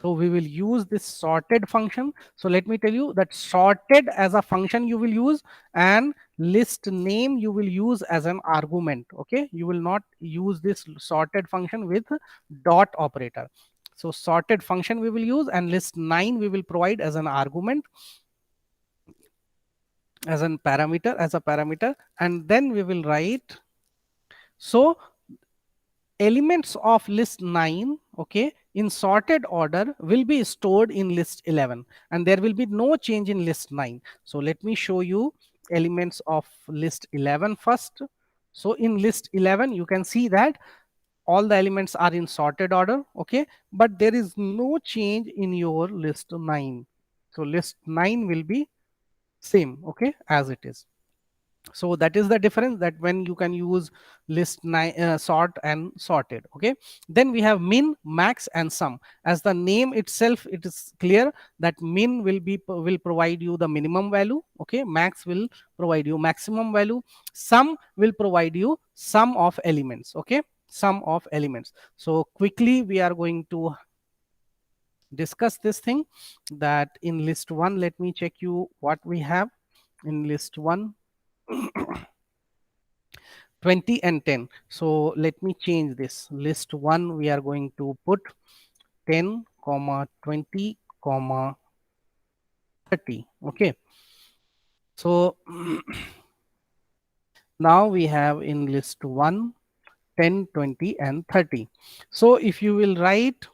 so we will use this sorted function. So let me tell you that sorted as a function you will use, and list name you will use as an argument. Okay, you will not use this sorted function with dot operator. So sorted function we will use, and list 9 we will provide as an argument, as a parameter, and then we will write. So elements of list 9, okay, in sorted order will be stored in list 11 and there will be no change in list 9. So let me show you elements of list 11 first. So in list 11 you can see that all the elements are in sorted order, okay, but there is no change in your list 9. So list 9 will be same, okay, as it is. So that is the difference, that when you can use list 9 sort and sorted. Okay, then we have min, max and sum. As the name itself, it is clear that min will provide you the minimum value, okay, max will provide you maximum value, sum will provide you sum of elements, okay, sum of elements. So quickly we are going to discuss this thing, that in list 1, let me check you what we have in list 1. 20 and 10. So let me change this. List 1 we are going to put 10, 20, 30. Okay, so now we have in list 1 10, 20 and 30. So if you will write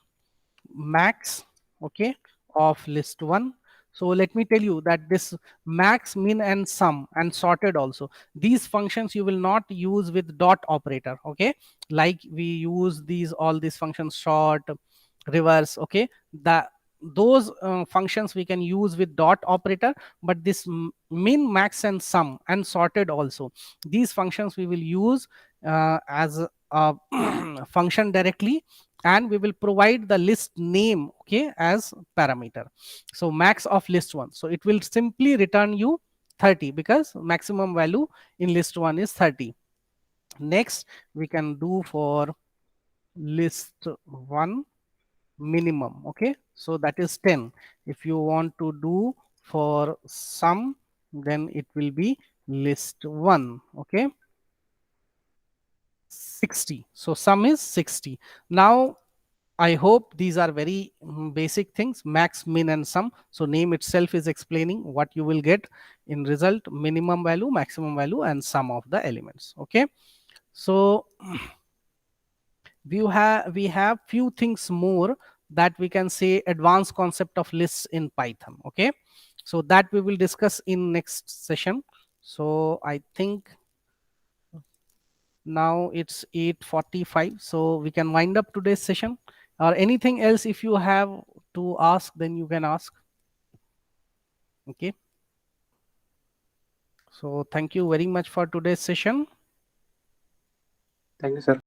max, okay, of list 1, so let me tell you that this max, min and sum and sorted also, these functions you will not use with dot operator, okay, like we use all these functions sort, reverse, okay, those functions we can use with dot operator, but this min, max and sum and sorted also, these functions we will use as a function directly, and we will provide the list name, okay, as parameter. So max of list 1, so it will simply return you 30 because maximum value in list 1 is 30. Next we can do for list 1 minimum. Okay, so that is 10. If you want to do for sum, then it will be list 1. Okay, 60. So sum is 60. Now I hope these are very basic things, max, min and sum. So name itself is explaining what you will get in result: minimum value, maximum value and sum of the elements. Okay, so we have few things more that we can say advanced concept of lists in Python. Okay, so that we will discuss in next session. So I think now it's 8:45, so we can wind up today's session. Or anything else if you have to ask, then you can ask. Okay, so thank you very much for today's session. Thank you, sir.